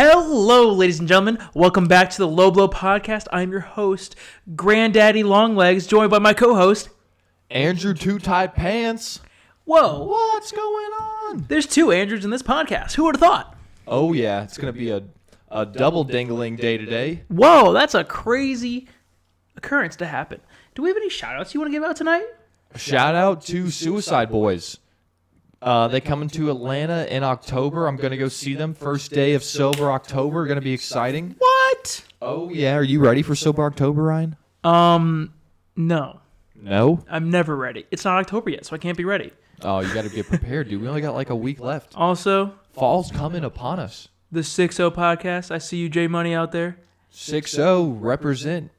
Hello, ladies and gentlemen. Welcome back to the Low Blow Podcast. I'm your host, Granddaddy Longlegs, joined by my co-host, Andrew Two Tight Pants. Whoa. What's going on? There's two Andrews in this podcast. Who would have thought? Oh, yeah. It's going to be a double dingling day today. Whoa, that's a crazy occurrence to happen. Do we have any shout-outs you want to give out tonight? Shout out to Suicide Boys. They coming to Atlanta in October. I'm going to go see them. First day of Sober October. Going to be exciting. What? Oh, yeah. Are you ready for Sober October, Ryan? No. No? I'm never ready. It's not October yet, so I can't be ready. Oh, you got to get prepared, dude. We only got like a week left. Also, Fall's coming upon us. the 6-0 podcast. I see you, J Money, out there. 6-0, represent.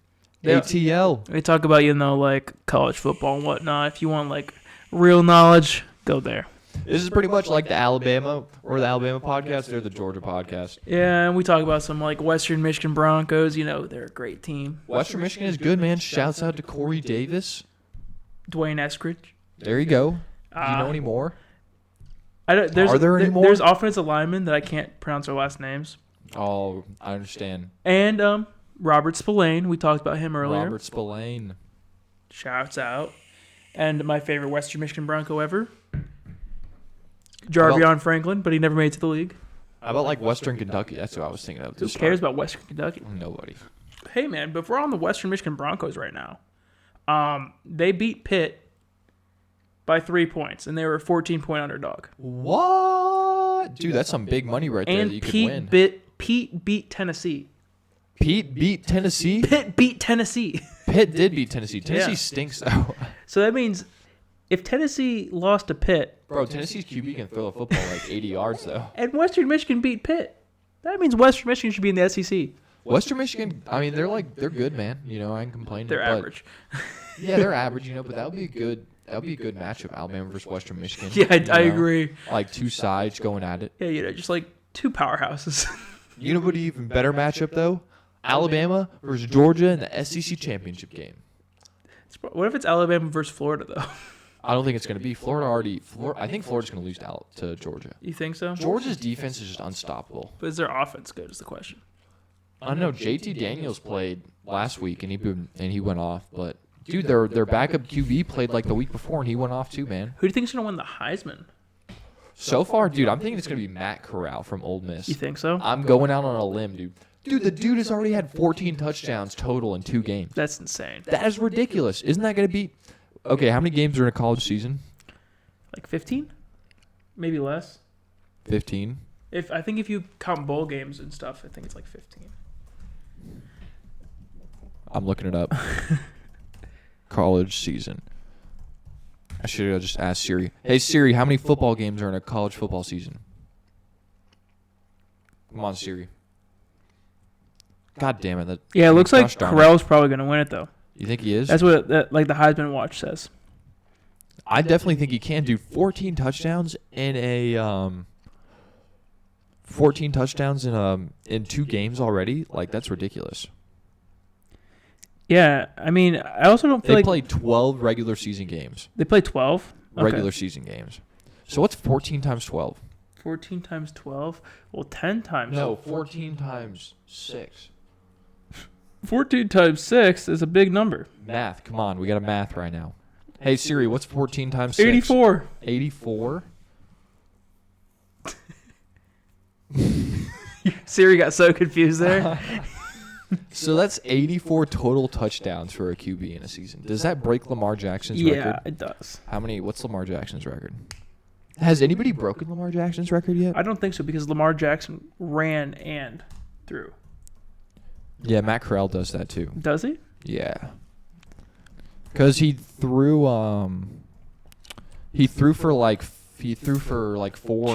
Yeah. ATL. We talk about, like college football and whatnot. If you want, real knowledge, go there. This is pretty much like the Alabama podcast. They're the Georgia podcast. Yeah, and we talk about some, Western Michigan Broncos. They're a great team. Western Michigan is good, man. Shouts out to Corey Davis. Dwayne Eskridge. There you go. Do you know any more? Are there any more? There's offensive linemen that I can't pronounce their last names. Oh, I understand. And Robert Spillane. We talked about him earlier. Robert Spillane. Shouts out. And my favorite Western Michigan Bronco ever, Jarvion Franklin, but he never made it to the league. How about Western Kentucky? That's what I was thinking of. Who cares about Western Kentucky? Nobody. Hey, man, but if we're on the Western Michigan Broncos right now, they beat Pitt by 3 points, and they were a 14-point underdog. What? Dude, that's some big money right there that you could win. Pete beat Tennessee. Pete beat Tennessee? Pitt beat Tennessee. Pitt did beat Tennessee. Tennessee Yeah. stinks, though. So that means if Tennessee lost to Pitt... Bro, Tennessee's QB can throw a football 80 yards, though. And Western Michigan beat Pitt. That means Western Michigan should be in the SEC. Western Michigan, I mean, they're good, man. I ain't complaining. They're average. Yeah, they're average, but that would be a good matchup, Alabama versus Western Michigan. Yeah, I agree. Two sides going at it. Yeah, just two powerhouses. You know what an even better matchup, though? Alabama versus Georgia in the SEC championship game. What if it's Alabama versus Florida, though? I don't think it's going to be. I think Florida's going to lose to Georgia. You think so? Georgia's defense is just unstoppable. But is their offense good is the question. I don't know. JT Daniels played last week, and he went off. But, dude, their backup QB played the week before, and he went off too, man. Who do you think is going to win the Heisman? So far, dude, I'm thinking it's going to be Matt Corral from Ole Miss. You think so? I'm going out on a limb, dude. Dude, the dude has already had 14 touchdowns total in 2 games. That's insane. That is ridiculous. Isn't that going to be... Okay, how many games are in a college season? 15? Maybe less. 15? I think if you count bowl games and stuff, I think it's 15. I'm looking it up. College season. I should have just asked Siri. Hey, Siri, how many football games are in a college football season? Come on, Siri. God damn it. Yeah, it looks like Corral's probably going to win it, though. You think he is? That's what the Heisman Watch says. I definitely think he can do 14 touchdowns in in 2 games already. That's ridiculous. Yeah, I mean, I also don't feel they played 12 regular season games. They played 12? Okay. Regular season games. So what's 14 times 12? 14 times 12? Well, 10 times... No, 14 times 6. 14 times 6 is a big number. Math. Come on. We got a math right now. Hey, Siri, what's 14 times 6? 84. 84? Siri got so confused there. So that's 84 total touchdowns for a QB in a season. Does that break Lamar Jackson's record? Yeah, it does. What's Lamar Jackson's record? Has anybody broken Lamar Jackson's record yet? I don't think so because Lamar Jackson ran and threw. Yeah, Matt Corral does that too. Does he? Yeah. Because he threw for 4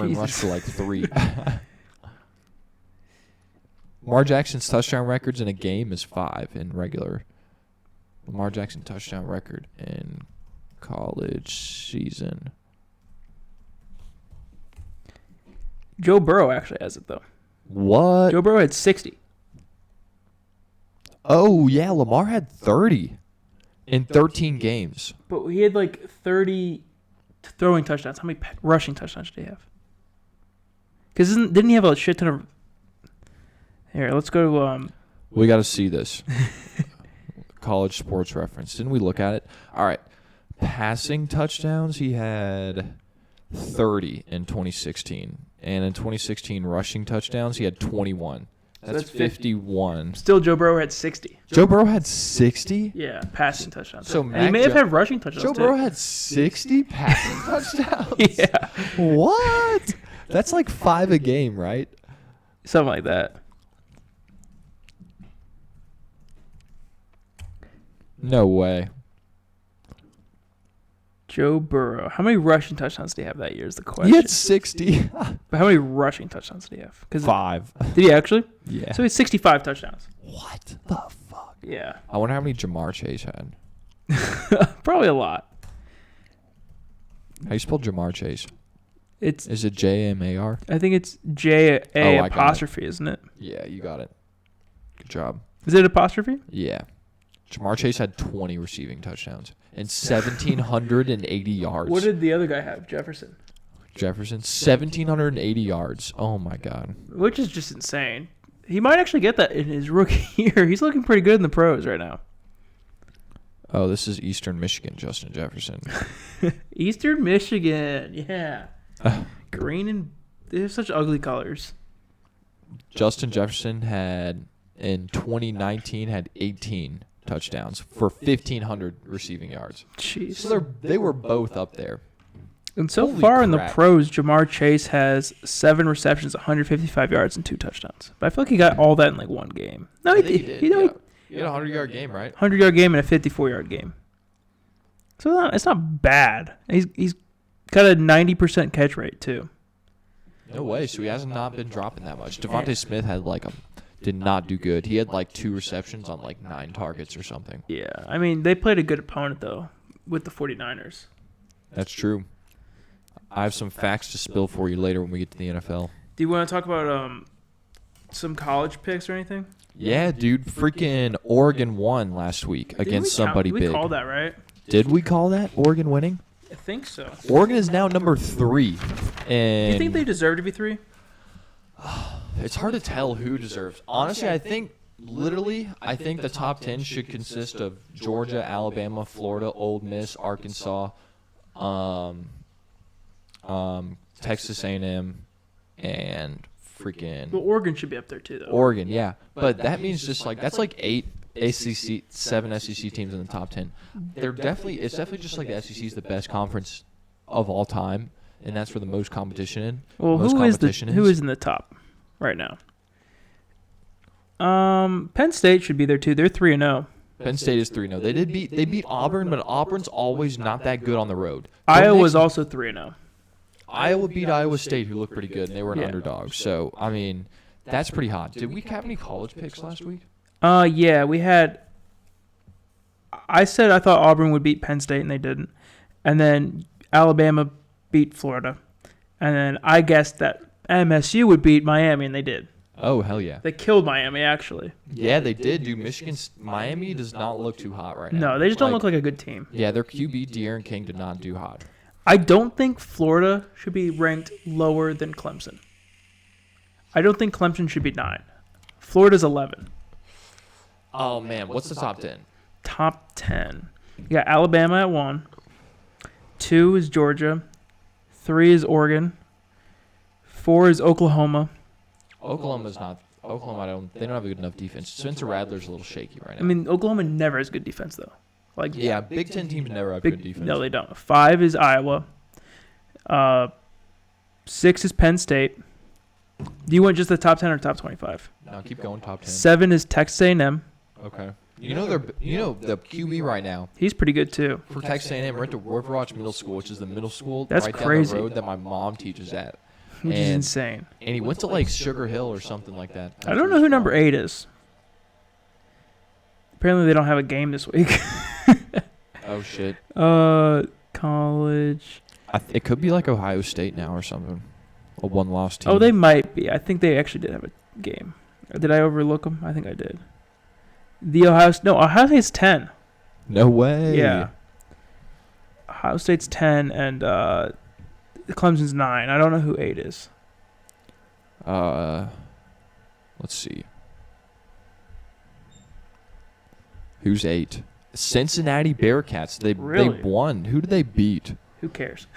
and rushed for 3. Lamar Jackson's touchdown records in a game is 5 in regular. Lamar Jackson touchdown record in college season. Joe Burrow actually has it, though. What? Joe Burrow had 60. Oh, yeah, Lamar had 30 in 13 games. But he had 30 throwing touchdowns. How many rushing touchdowns did he have? Because didn't he have a shit ton of... Here, let's go to We got to see this. College sports reference. Didn't we look at it? All right. Passing touchdowns, he had 30 in 2016. And in 2016, rushing touchdowns, he had 21. That's 51. Still, Joe Burrow had 60. Joe Burrow had 60? Yeah, passing touchdowns. So and he may have had rushing touchdowns, Joe Burrow had 60 passing touchdowns? Yeah. What? That's like 5 a game, right? Something like that. No way. Joe Burrow. How many rushing touchdowns did he have that year is the question. He had 60. But how many rushing touchdowns did he have? 5. Did he actually? Yeah. So he had 65 touchdowns. What the fuck? Yeah. I wonder how many Jamar Chase had. Probably a lot. How do you spell Jamar Chase? Is it Jamar? I think it's J-A I apostrophe, isn't it? Yeah, you got it. Good job. Is it apostrophe? Yeah. Jamar Chase had 20 receiving touchdowns and 1,780 yards. What did the other guy have? Jefferson. 1,780 yards. Oh, my God. Which is just insane. He might actually get that in his rookie year. He's looking pretty good in the pros right now. Oh, this is Eastern Michigan, Justin Jefferson. Eastern Michigan, yeah. Green and they have such ugly colors. Justin Jefferson had, in 2019, had 18 touchdowns for 1,500 receiving yards. Jeez. So they were both up there. And so Holy far in the crap. pros, Jamar Chase has 7 receptions, 155 yards, and 2 touchdowns. But I feel like he got all that in like one game. No, he did. He had a 100-yard game, right? 100-yard game and a 54-yard game. So it's not bad. He's got a 90% catch rate too. No way. So he has not been dropping that much. Devontae Smith did not do good. He had like 2 receptions on like 9 targets or something. Yeah. I mean, they played a good opponent though with the 49ers. That's true. I have some facts to spill for you later when we get to the NFL. Do you want to talk about some college picks or anything? Yeah, dude. Freaking Oregon won last week against somebody big. We called that, right? Did we call that? Oregon winning? I think so. Oregon is now number 3. And Do you think they deserve to be 3? It's hard to tell who deserves. Honestly, I think the top 10 should consist of Georgia, Alabama, Florida, Ole Miss, Arkansas, Texas A&M, and freaking Well, Oregon should be up there too, though. Oregon, yeah. But that means just like that's like 8 ACC, 7 SEC teams in the top 10. It's definitely just like the SEC is the best conference of all time, and that's where the most competition in. Well, who is in the top right now? Penn State should be there too. They're 3-0. Penn State is 3-0. They beat Auburn, but Auburn's always not that good on the road. Iowa's also 3-0. Iowa beat Iowa State, who looked pretty good, and they were an underdog. So, I mean, that's pretty hot. Did we have any college picks last week? Yeah, we had. I said I thought Auburn would beat Penn State, and they didn't. And then Alabama beat Florida. And then I guessed that MSU would beat Miami, and they did. Oh, hell yeah. They killed Miami, actually. Yeah, they did, dude. Miami does not look too hot right now. No, they just don't look like a good team. Yeah, their QB, De'Aaron King, did not do hot. I don't think Florida should be ranked lower than Clemson. I don't think Clemson should be 9. Florida's 11. Oh, man. What's the top 10? Top 10. You got Alabama at 1. 2 is Georgia. 3 is Oregon. 4 is Oklahoma. Oklahoma, they don't have a good enough defense. Spencer Rattler's a little shaky right now. I mean, Oklahoma never has good defense, though. Yeah, Big Ten teams never have good defense. No, they don't. 5 is Iowa. 6 is Penn State. Do you want just the top 10 or top 25? No, keep going, top 10. 7 is Texas A&M. Okay. You know the QB right now He's pretty good, too. for Texas A&M. We're at the Riverwatch Middle School, which is the middle school That's right crazy. down the road that my mom teaches at. Which is insane. And he went to like Sugar Hill or something like that. I don't know who number 8 is. Apparently, they don't have a game this week. Oh, shit. College. It could be like Ohio State now or something. A one-loss team. Oh, they might be. I think they actually did have a game. Did I overlook them? I think I did. Ohio State's 10. No way. Yeah. Ohio State's 10 and Clemson's 9. I don't know who 8 is. Let's see. Who's 8? Cincinnati Bearcats. They won. Who did they beat? Who cares?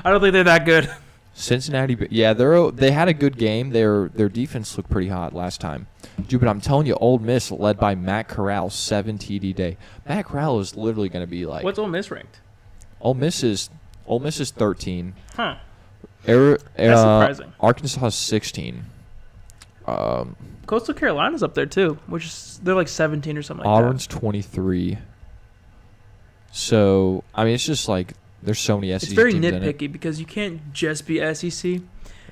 I don't think they're that good. Cincinnati. Yeah, they had a good game. Their defense looked pretty hot last time. Dude, but I'm telling you, Ole Miss led by Matt Corral, 7 TD day. Matt Corral is literally going to be like. What's Ole Miss ranked? Ole Miss is 13. Huh. That's surprising. Arkansas is 16. Coastal Carolina's up there too, which is they're like 17 or something like Auburn's 23. So, I mean, it's just like there's so many SEC It's very teams nitpicky because you can't just be SEC.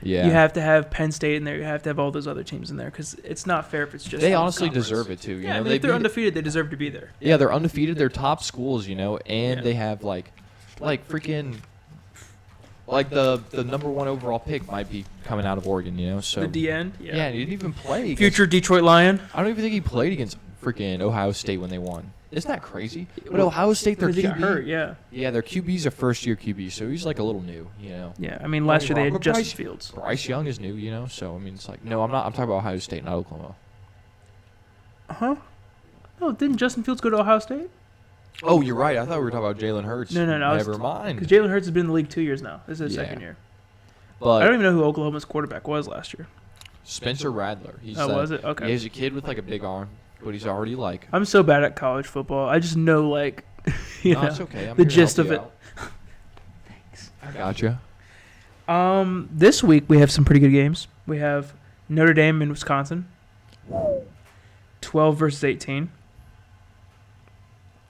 Yeah. You have to have Penn State in there. You have to have all those other teams in there because it's not fair if it's just. They honestly deserve it too. I mean, if they're undefeated, they deserve to be there. Yeah, they're undefeated. They're top schools, and they have like freaking. Like the number 1 overall pick might be coming out of Oregon, so the D-end. Yeah, he didn't even play. Future Detroit Lion. I don't even think he played against freaking Ohio State when they won. Isn't that crazy? But Ohio State, their QB got hurt. Yeah, their QB's a first-year QB, so he's like a little new, Yeah, I mean last year they had Justin Fields. Bryce Young is new, so I mean it's like no, I'm not. I'm talking about Ohio State, not Oklahoma. Huh? No, didn't Justin Fields go to Ohio State? Oh, you're right. I thought we were talking about Jalen Hurts. No. Never mind. Because Jalen Hurts has been in the league 2 years now. This is his second year. But I don't even know who Oklahoma's quarterback was last year. Spencer Rattler. Was it? Okay. He's a kid with like a big arm, but he's already like. I'm so bad at college football. I just know like, it's okay. the gist of it. Thanks. I gotcha. This week we have some pretty good games. We have Notre Dame and Wisconsin. 12 versus 18.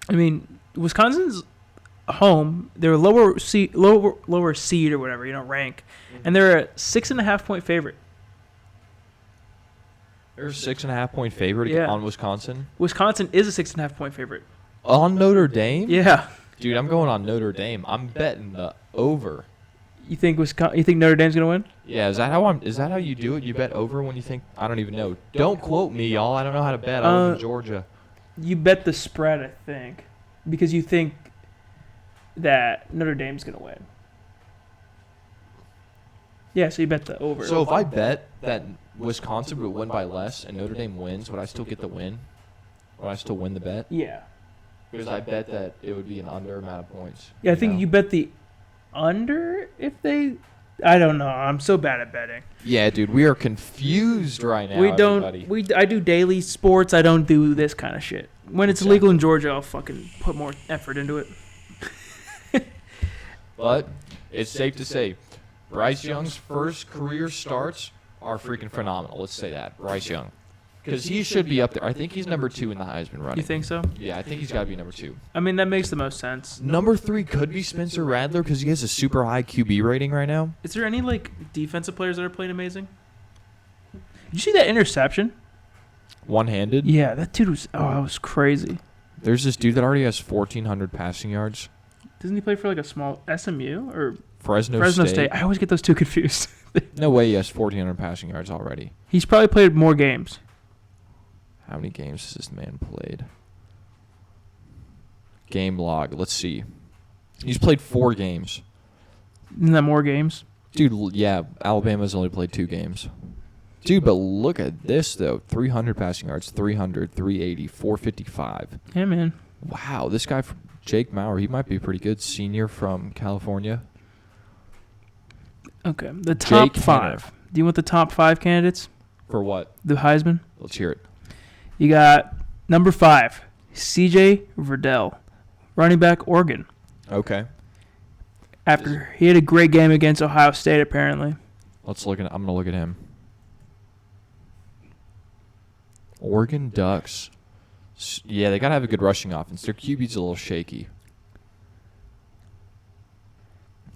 I mean, Wisconsin's home. They're a lower seed or whatever, rank, and they're a 6.5-point favorite. They're a 6.5-point favorite on Wisconsin. Wisconsin is a 6.5-point favorite on Notre Dame. Yeah, dude, I'm going on Notre Dame. I'm betting the over. You think Notre Dame's gonna win? Yeah, is that how you do it? You bet over when you think? I don't even know. Don't quote me, y'all. I don't know how to bet. I live in Georgia. You bet the spread, I think, because you think that Notre Dame's going to win. Yeah, so you bet the over. So if I bet that Wisconsin would win by less and Notre Dame wins, would I still get the win? Would I still win the bet? Yeah. Because I bet that it would be an under amount of points. Yeah, I think you bet the under if they... I don't know. I'm so bad at betting. Yeah, dude, we are confused right now. I do daily sports. I don't do this kind of shit. When it's legal in Georgia, I'll fucking put more effort into it. But it's safe to say, Bryce Young's first career starts are freaking phenomenal. Let's say that, Bryce Young, because he should be up there. I think he's number 2 in the Heisman running. You think so? Yeah, I think he's got to be number 2. I mean, that makes the most sense. Number 3 could be Spencer Rattler because he has a super high QB rating right now. Is there any defensive players that are playing amazing? Did you see that interception? One-handed? Yeah, that dude was. Oh, that was crazy. There's this dude that already has 1,400 passing yards. Doesn't he play for a small SMU or Fresno State? I always get those two confused. No way he has 1,400 passing yards already. He's probably played more games. How many games has this man played? Game log. Let's see. He's played 4 games. Isn't that more games? Dude, yeah. Alabama's only played 2 games. Dude, but look at this, though. 300 passing yards, 300, 380, 455. Yeah, man. Wow, this guy, Jake Maurer, he might be pretty good. Senior from California. Okay, the top 5. Do you want the top 5 candidates? For what? The Heisman? Let's hear it. You got number 5, C.J. Verdell, running back, Oregon. Okay. After he had a great game against Ohio State, apparently. I'm going to look at him. Oregon Ducks. Yeah, they got to have a good rushing offense. Their QB's a little shaky.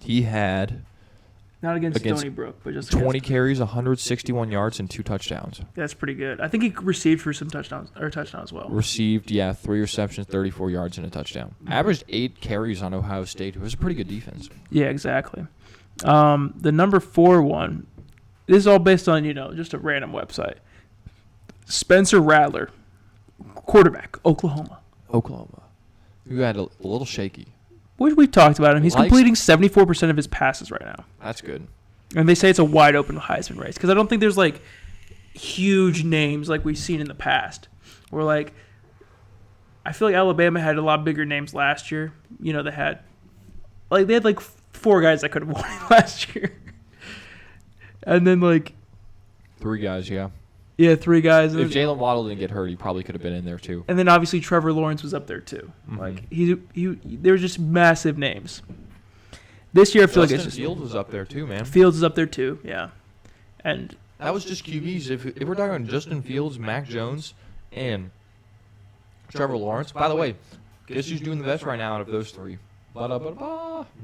He had... Not against Stony Brook, but just 20 carries, 161 yards, and 2 touchdowns. That's pretty good. I think he received for some touchdowns as well. Received, 3 receptions, 34 yards, and a touchdown. Averaged 8 carries on Ohio State. It was a pretty good defense. Yeah, exactly. The number 4 one, this is all based on, just a random website. Spencer Rattler, quarterback, Oklahoma. Who had a little shaky. We talked about him. He's completing 74% of his passes right now. That's good. And they say it's a wide open Heisman race because I don't think there's huge names like we've seen in the past. Where I feel like Alabama had a lot bigger names last year. You know, they had like 4 guys that could have won it last year. And then, like... 3 guys, yeah. Yeah, 3 guys. If Jalen Waddle didn't get hurt, he probably could have been in there, too. And then, obviously, Trevor Lawrence was up there, too. Mm-hmm. Like, they were just massive names. This year, I feel like it's just... Fields was up there, too, man. Fields is up there, too, yeah. And... That was just QBs. If we're talking about Justin Fields, Mac Jones, and Trevor Lawrence. By the way, guess who's doing the best right now out of those 3?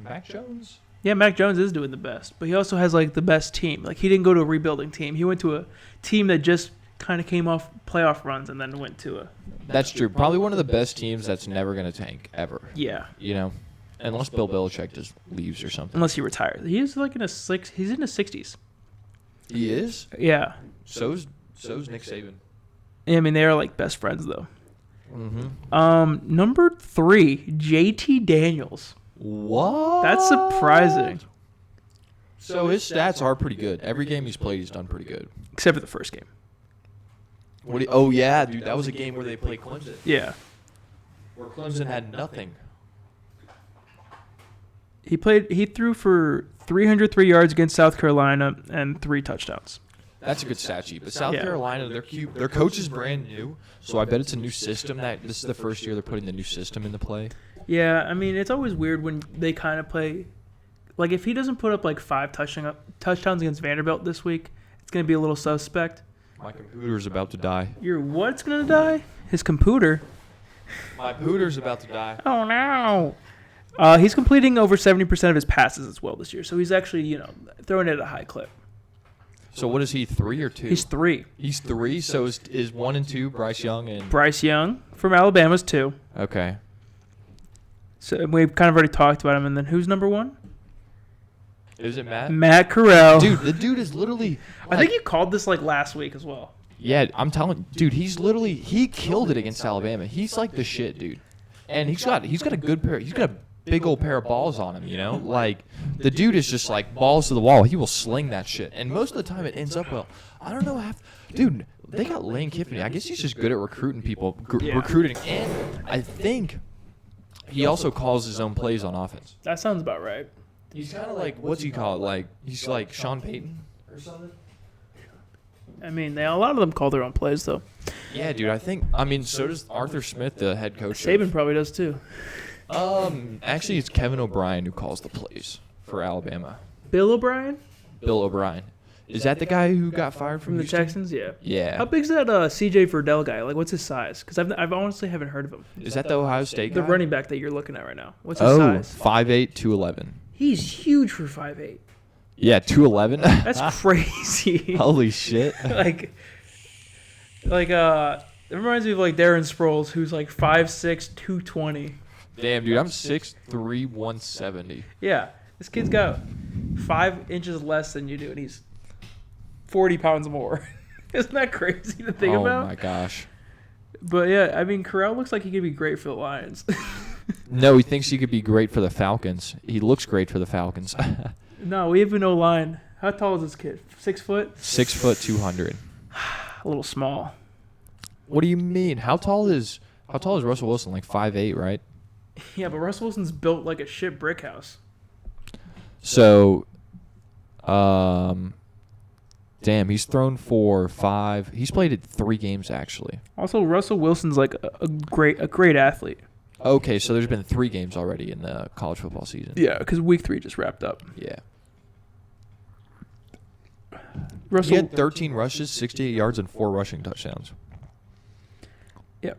Mac Jones. Yeah, Mac Jones is doing the best, but he also has like the best team. Like he didn't go to a rebuilding team. He went to a team that just kind of came off playoff runs and then went to a... That's true. Probably one of the best teams that's never going to tank ever. Yeah. You know, unless Bill Belichick just leaves or something. Unless he retires. He's like he's in his 60s. He is? Yeah. So's Nick Saban. I mean, they are like best friends though. Mm-hmm. Number 3, JT Daniels. What? That's surprising. So his stats are pretty good. Every game he's played, he's done pretty good. Except for the first game. Oh, yeah, dude. That was a game where they played Clemson. Yeah. Where Clemson had nothing. He threw for 303 yards against South Carolina and 3 touchdowns. That's a good stat sheet. But South Carolina, their coach is brand new, so I bet it's a new system. This is the first year they're putting the new system into play. Yeah, I mean, it's always weird when they kind of play. Like, if he doesn't put up like 5 touchdowns against Vanderbilt this week, it's going to be a little suspect. My computer's about to die. Your what's going to die? His computer. My pooter's about to die. Oh, no. He's completing over 70% of his passes as well this year, so he's actually, throwing it at a high clip. So what is he, 3 or 2? He's 3. He's 3, so is 1 and 2 Bryce Young and... Bryce Young from Alabama's 2. Okay. So we've kind of already talked about him, and then who's number 1? Is it Matt? Matt Corral. Dude, the dude is literally... I think you called this like last week as well. Yeah, I'm telling... Dude, he killed it against Alabama. He's like the shit, dude. And he's got a good pair... He's got a big old pair of balls on him, you know? Like, the dude is just like balls to the wall. He will sling that shit. And most of the time it ends up well. I don't know how... Dude, they got Lane Kiffin. I guess he's just good at recruiting people. Recruiting. And I think he also calls his own plays on offense. That sounds about right. He's kind of like... What's he call it? Like, he's like Sean Payton or something? I mean, a lot of them call their own plays, though. Yeah, dude, so does Arthur Smith, the head coach. Saban probably does, too. Actually, it's Kevin O'Brien who calls the plays for Alabama. Bill O'Brien? Bill O'Brien. Is that the guy who got fired from the Houston? Texans? Yeah. Yeah. How big's that C.J. Verdell guy? Like, what's his size? Because I've honestly haven't heard of him. Is that the Ohio State guy? The running back that you're looking at right now. What's his size? 5'8", 211. He's huge for 5'8". Yeah, 211. That's crazy. Holy shit. It reminds me of like Darren Sproles, who's like 5'6", 220. Damn, dude, I'm 6'3", 170. Yeah, this kid's got 5 inches less than you do, and he's 40 pounds more. Isn't that crazy to think about? Oh my gosh. But yeah, I mean, Corral looks like he could be great for the Lions. No, he thinks he could be great for the Falcons. He looks great for the Falcons. No, we have no line. How tall is this kid? 6 foot? 6 foot 200. A little small. What do you mean? How tall is Russell Wilson? Like 5'8", right? Yeah, but Russell Wilson's built like a shit brick house. So, damn, he's thrown for 5. He's played at 3 games actually. Also, Russell Wilson's like a great athlete. Okay, so there's been 3 games already in the college football season. Yeah, because week 3 just wrapped up. Yeah. Russell He had 13 rushes, 68 yards, and 4 rushing touchdowns. Yeah.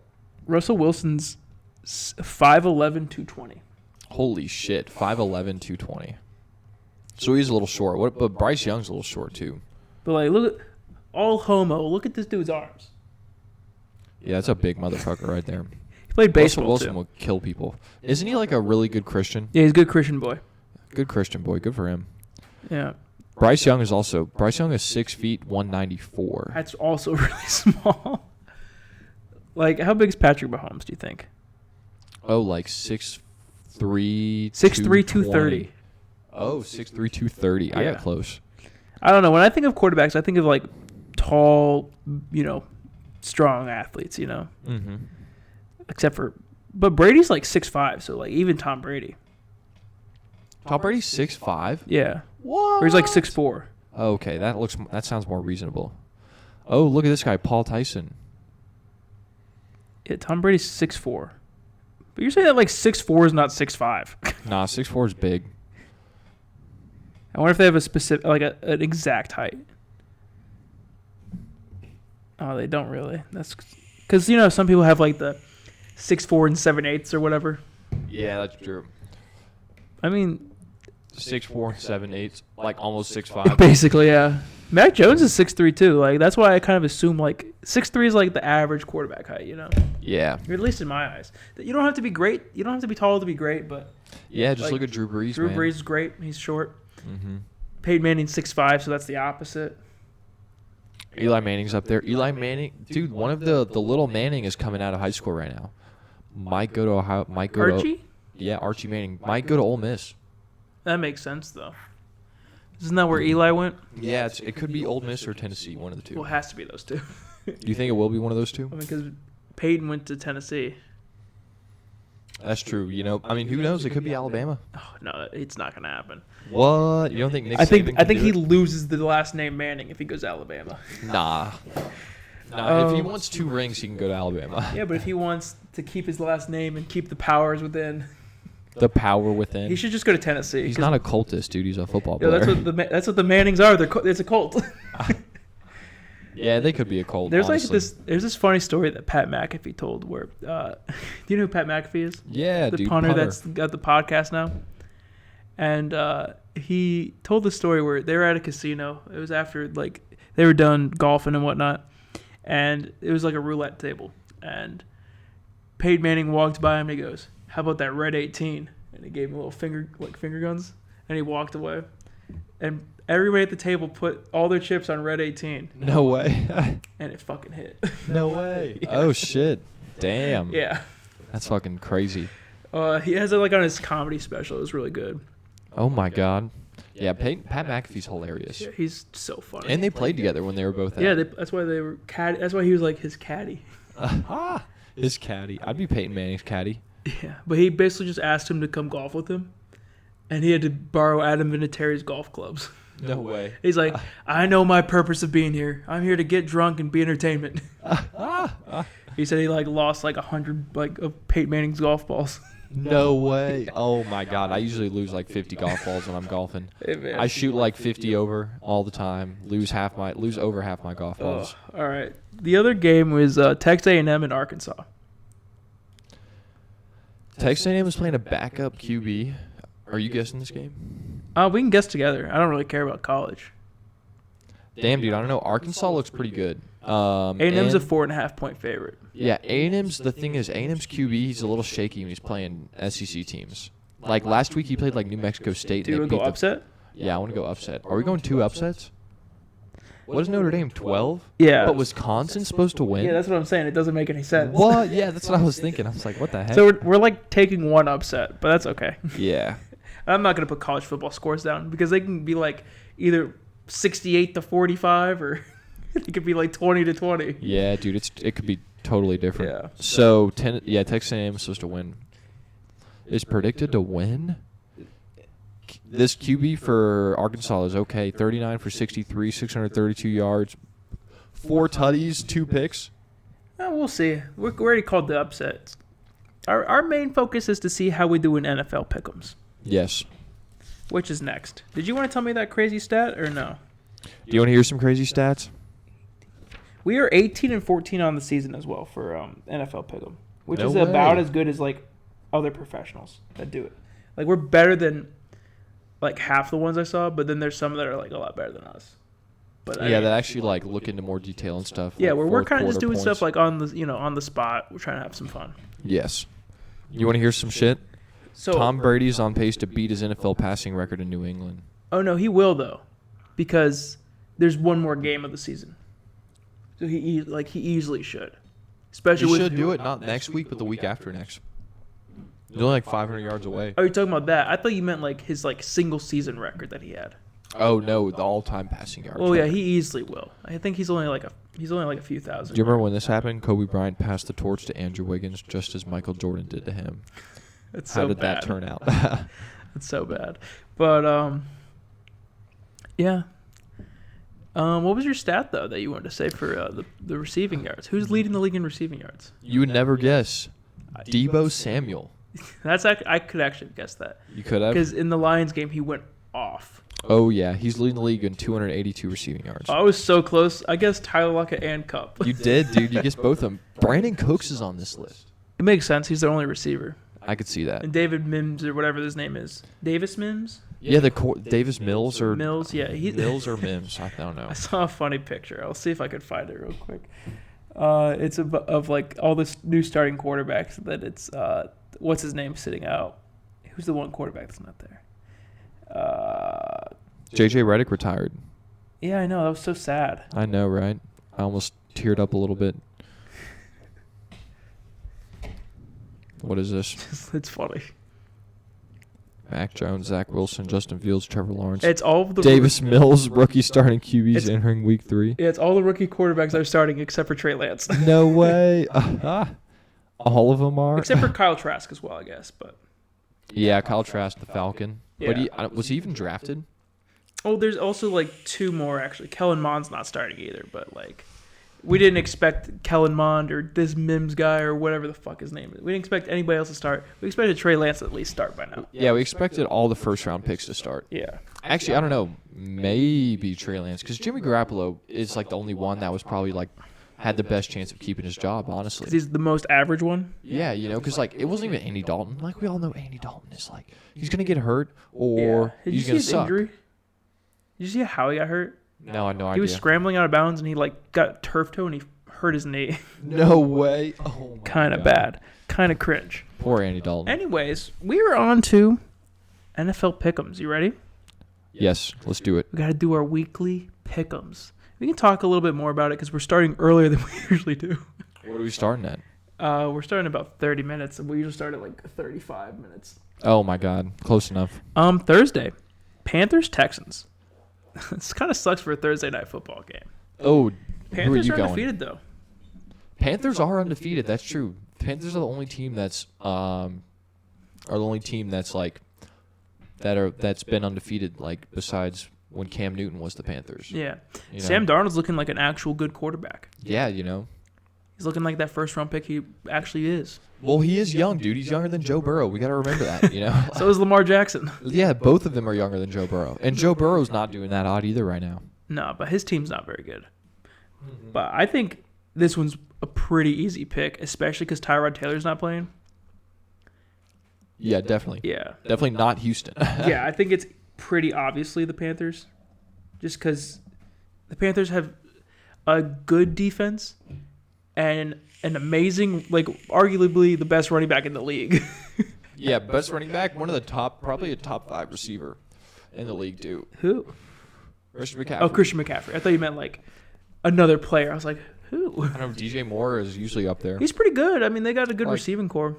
Russell Wilson's 5'11", 220. Holy shit, 5'11", 220. So he's a little short. But Bryce Young's a little short too. But like, look at look at this dude's arms. Yeah, that's a big motherfucker right there. He played baseball Russell Wilson too. will kill people. Isn't he like a really good Christian? Yeah, he's a good Christian boy. Good Christian boy. Good for him. Yeah. Bryce Young is 6 feet 194. That's also really small. Like, how big is Patrick Mahomes, do you think? Oh, like 6'3", 230. Oh, 6'3", 230. I got close. I don't know. When I think of quarterbacks, I think of like tall, strong athletes, Mm-hmm. But Brady's like 6'5", so like even Tom Brady. Tom Brady's 6'5"? Yeah. What? Or he's like 6'4". Okay, that sounds more reasonable. Oh, look at this guy, Paul Tyson. Yeah, Tom Brady's 6'4". But you're saying that like 6'4" is not 6'5". Nah, 6'4" is big. I wonder if they have a specific, like an exact height. Oh, they don't really. That's because some people have like the 6'4" and 7/8 or whatever. Yeah, that's true. I mean, 6'4", 7/8", like almost 6'5". Basically, yeah. Mac Jones is 6'3" too. Like that's why I kind of assume like 6'3" is like the average quarterback height. Yeah. Or at least in my eyes. You don't have to be great. You don't have to be tall to be great, but yeah, just look at Drew Brees. Drew Brees is great. He's short. Mm-hmm. Peyton Manning's 6'5", so that's the opposite. Eli Manning's up there. Eli Manning, dude. One of the little Manning is coming out of high school right now. Might go to Ohio. Might go Archie? Yeah, Archie Manning might go to Ole Miss. That makes sense though. Isn't that where Eli went? Yeah, it could be Ole Miss or Tennessee, one of the two. Well, it has to be those two. Do you think it will be one of those two? I mean, because Peyton went to Tennessee. That's true. I mean, who knows? It could be Alabama. Oh no, it's not gonna happen. What? You don't think Nick I think Saban can do he it? loses the last name Manning if he goes to Alabama. Nah. If he wants 2 rings, he can go to Alabama. Yeah, but if he wants to keep his last name and keep the powers within, the power within. he should just go to Tennessee. He's not a cultist, dude. He's a football player. That's what the Mannings are. It's a cult. Yeah, they could be a cult. There's honestly. there's this funny story that Pat McAfee told where do you know who Pat McAfee is? Yeah, the dude, punter that's got the podcast now. And he told the story where they were at a casino. It was after like they were done golfing and whatnot, and it was like a roulette table. And Peyton Manning walked by him and he goes, "How about that red 18?" And he gave him a little finger guns, and he walked away. And everybody at the table put all their chips on red 18. No way. And it fucking hit. No way. Yeah. Oh shit. Damn. Yeah. That's fucking crazy. He has it like on his comedy special. It was really good. Oh my god. Yeah, Pat McAfee's hilarious. Yeah, he's so funny. And they played together when they were both. That's why they were caddy. That's why he was like his caddy. His caddy. I'd be Peyton Manning's caddy. Yeah, but he basically just asked him to come golf with him, and he had to borrow Adam Vinatieri's golf clubs. No way. He's like, I know my purpose of being here. I'm here to get drunk and be entertainment. He said he like lost like 100 like of Peyton Manning's golf balls. No way. Oh my god. I usually lose like 50 golf balls when I'm golfing. Hey, I shoot like 50 over all the time. Lose over half my golf balls. All right. The other game was Texas A&M and Arkansas. Texas A&M was playing a backup QB. Are you guessing this game? We can guess together. I don't really care about college. Damn, dude. I don't know. Arkansas looks pretty good. A&M's a 4.5 point favorite. Yeah, A&M's QB, he's a little shaky when he's playing SEC teams. Like last week, he played like New Mexico State. Do you want to go upset? Yeah, I want to go upset. Are we going 2 upsets? What is Notre Dame, 12? Yeah. But Wisconsin's supposed to win? Yeah, that's what I'm saying. It doesn't make any sense. What? Yeah, that's what I was thinking. I was like, what the heck? So we're like taking one upset, but that's okay. Yeah. I'm not going to put college football scores down because they can be like either 68-45 or it could be like 20-20. Yeah, dude, it could be totally different. Yeah. So, Texas A&M is supposed to win. Is predicted to win? This QB for Arkansas is okay. 39 for 63, 632 yards, 4 tutties, 2 picks. We'll see. We're already called the upsets. Our main focus is to see how we do in NFL pick'ems. Yes. Which is next. Did you want to tell me that crazy stat or no? Do you want to hear some crazy stats? We are 18-14 on the season as well for NFL pick'em, which No is way. about as good as like other professionals that do it. Like we're better than like half the ones I saw, but then there's some that are like a lot better than us. But Yeah, that actually like look into more detail and stuff. Yeah, like we're fourth kind of just quarter doing points. stuff like on the spot. We're trying to have some fun. Yes. You want to hear some shit? So Tom Brady's on pace to beat his NFL passing record in New England. Oh no, he will though, because there's one more game of the season. So he easily should. Especially He should do it not next week, but the week after next. He's only like 500 yards away. Oh, you're talking about that? I thought you meant like his like single season record that he had. Oh no, the all-time passing yards. Oh yeah, record. he easily will. I think he's only like He's only like a few thousand. Do you remember when this happened? Kobe Bryant passed the torch to Andrew Wiggins just as Michael Jordan did to him. It's How so did bad. that turn out? It's so bad. But, yeah. What was your stat, though, that you wanted to say for the receiving yards? Who's leading the league in receiving yards? You would never guess. Deebo Samuel. I could actually guess that. You could have? Because in the Lions game, he went off. Oh, yeah. He's leading the league in 282 receiving yards. I was so close. I guessed Tyler Lockett and Cup. You did, dude. You guessed both of them. Brandon Cooks is on this list. It makes sense. He's the only receiver. I could see that. And David Mims or whatever his name is. Davis Mims? Yeah, Davis Mills or Mills, yeah. Mills or Mims. I don't know. I saw a funny picture. I'll see if I could find it real quick. It's of like all this new starting quarterbacks that it's what's his name sitting out? Who's the one quarterback that's not there? JJ Reddick retired. Yeah, I know. That was so sad. I know, right? I almost teared up a little bit. What is this? It's funny. Mac Jones, Zach Wilson, Justin Fields, Trevor Lawrence. It's all of the Davis Mills, rookie starting QBs entering week 3. Yeah, it's all the rookie quarterbacks that are starting except for Trey Lance. No way. All of them are. Except for Kyle Trask as well, I guess. But yeah, Kyle Trask, the Falcon. Yeah. But was he even drafted? oh, there's also like 2 more actually. Kellen Mond's not starting either, but like we didn't expect Kellen Mond or this Mims guy or whatever the fuck his name is. We didn't expect anybody else to start. We expected Trey Lance to at least start by now. Yeah, we expected all the first-round picks to start. Yeah. Actually, I don't know. Maybe Trey Lance, because Jimmy Garoppolo is like the only one that was probably like had the best chance of keeping his job, honestly. Because he's the most average one. Yeah, because like it wasn't even Andy Dalton. Like we all know, Andy Dalton is like he's gonna get hurt or Did you he's see gonna his suck. injury? Did you see how he got hurt? No, I had no He idea. was scrambling out of bounds and he like got turf toe and he hurt his knee. No way. Oh, Kind of bad. Kind of cringe. Poor Andy Dalton. Anyways, we are on to NFL Pick'ems. You ready? Yes, let's do it. We got to do our weekly Pick'ems. We can talk a little bit more about it because we're starting earlier than we usually do. What are we starting at? We're starting about 30 minutes, and we usually start at like 35 minutes. Oh my God, close enough. Thursday, Panthers Texans. This kind of sucks for a Thursday night football game. Oh, Panthers who are you are going? undefeated though. Panthers are undefeated. That's true. Panthers are the only team that's like that's been undefeated, like besides when Cam Newton was the Panthers. Yeah. You know? Sam Darnold's looking like an actual good quarterback. Yeah, He's looking like that first round pick he actually is. Well, he is young, dude. He's younger than Joe Burrow. We got to remember that, So is Lamar Jackson. Yeah, both of them are younger than Joe Burrow. And Joe Burrow's not doing that hot either right now. No, but his team's not very good. But I think this one's a pretty easy pick, especially because Tyrod Taylor's not playing. Yeah, definitely. Yeah. Definitely not Houston. Yeah, I think it's pretty obviously the Panthers. Just because the Panthers have a good defense and an amazing, like, arguably the best running back in the league. Yeah, best running back, one of the top, probably a top 5 receiver in the league, too. Who? Christian McCaffrey. Oh, Christian McCaffrey. I thought you meant, like, another player. I was like, who? I don't know. DJ Moore is usually up there. He's pretty good. I mean, they got a good Like- receiving core.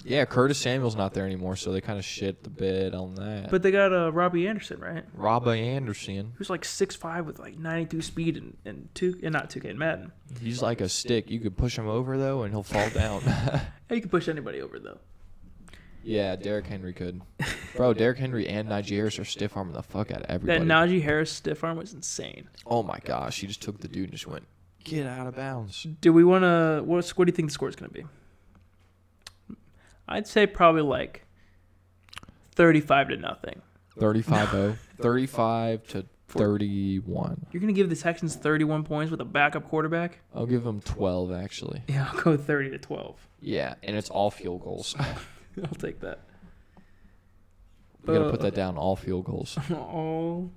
Yeah, Curtis Samuel's not there anymore, so they kind of shit the bed on that. But they got Robbie Anderson, right? Robbie Anderson, Who's like 6'5" with like 92 speed and not 2K in Madden. he's like a stick. You could push him over, though, and he'll fall down. Hey, you can push anybody over, though. Yeah, Derrick Henry could. Bro, Derrick Henry and Najee Harris are stiff-arming the fuck out of everybody. That Najee Harris stiff arm was insane. Oh, my gosh. He just took the dude and just went, get out of bounds. Do we want to... What do you think the score is going to be? I'd say probably like 35-0. 35-0. 35 to 31. You're going to give the Texans 31 points with a backup quarterback? I'll give him 12, actually. Yeah, I'll go 30-12. Yeah, and it's all field goals. I'll take that. We got to put that down, all field goals. All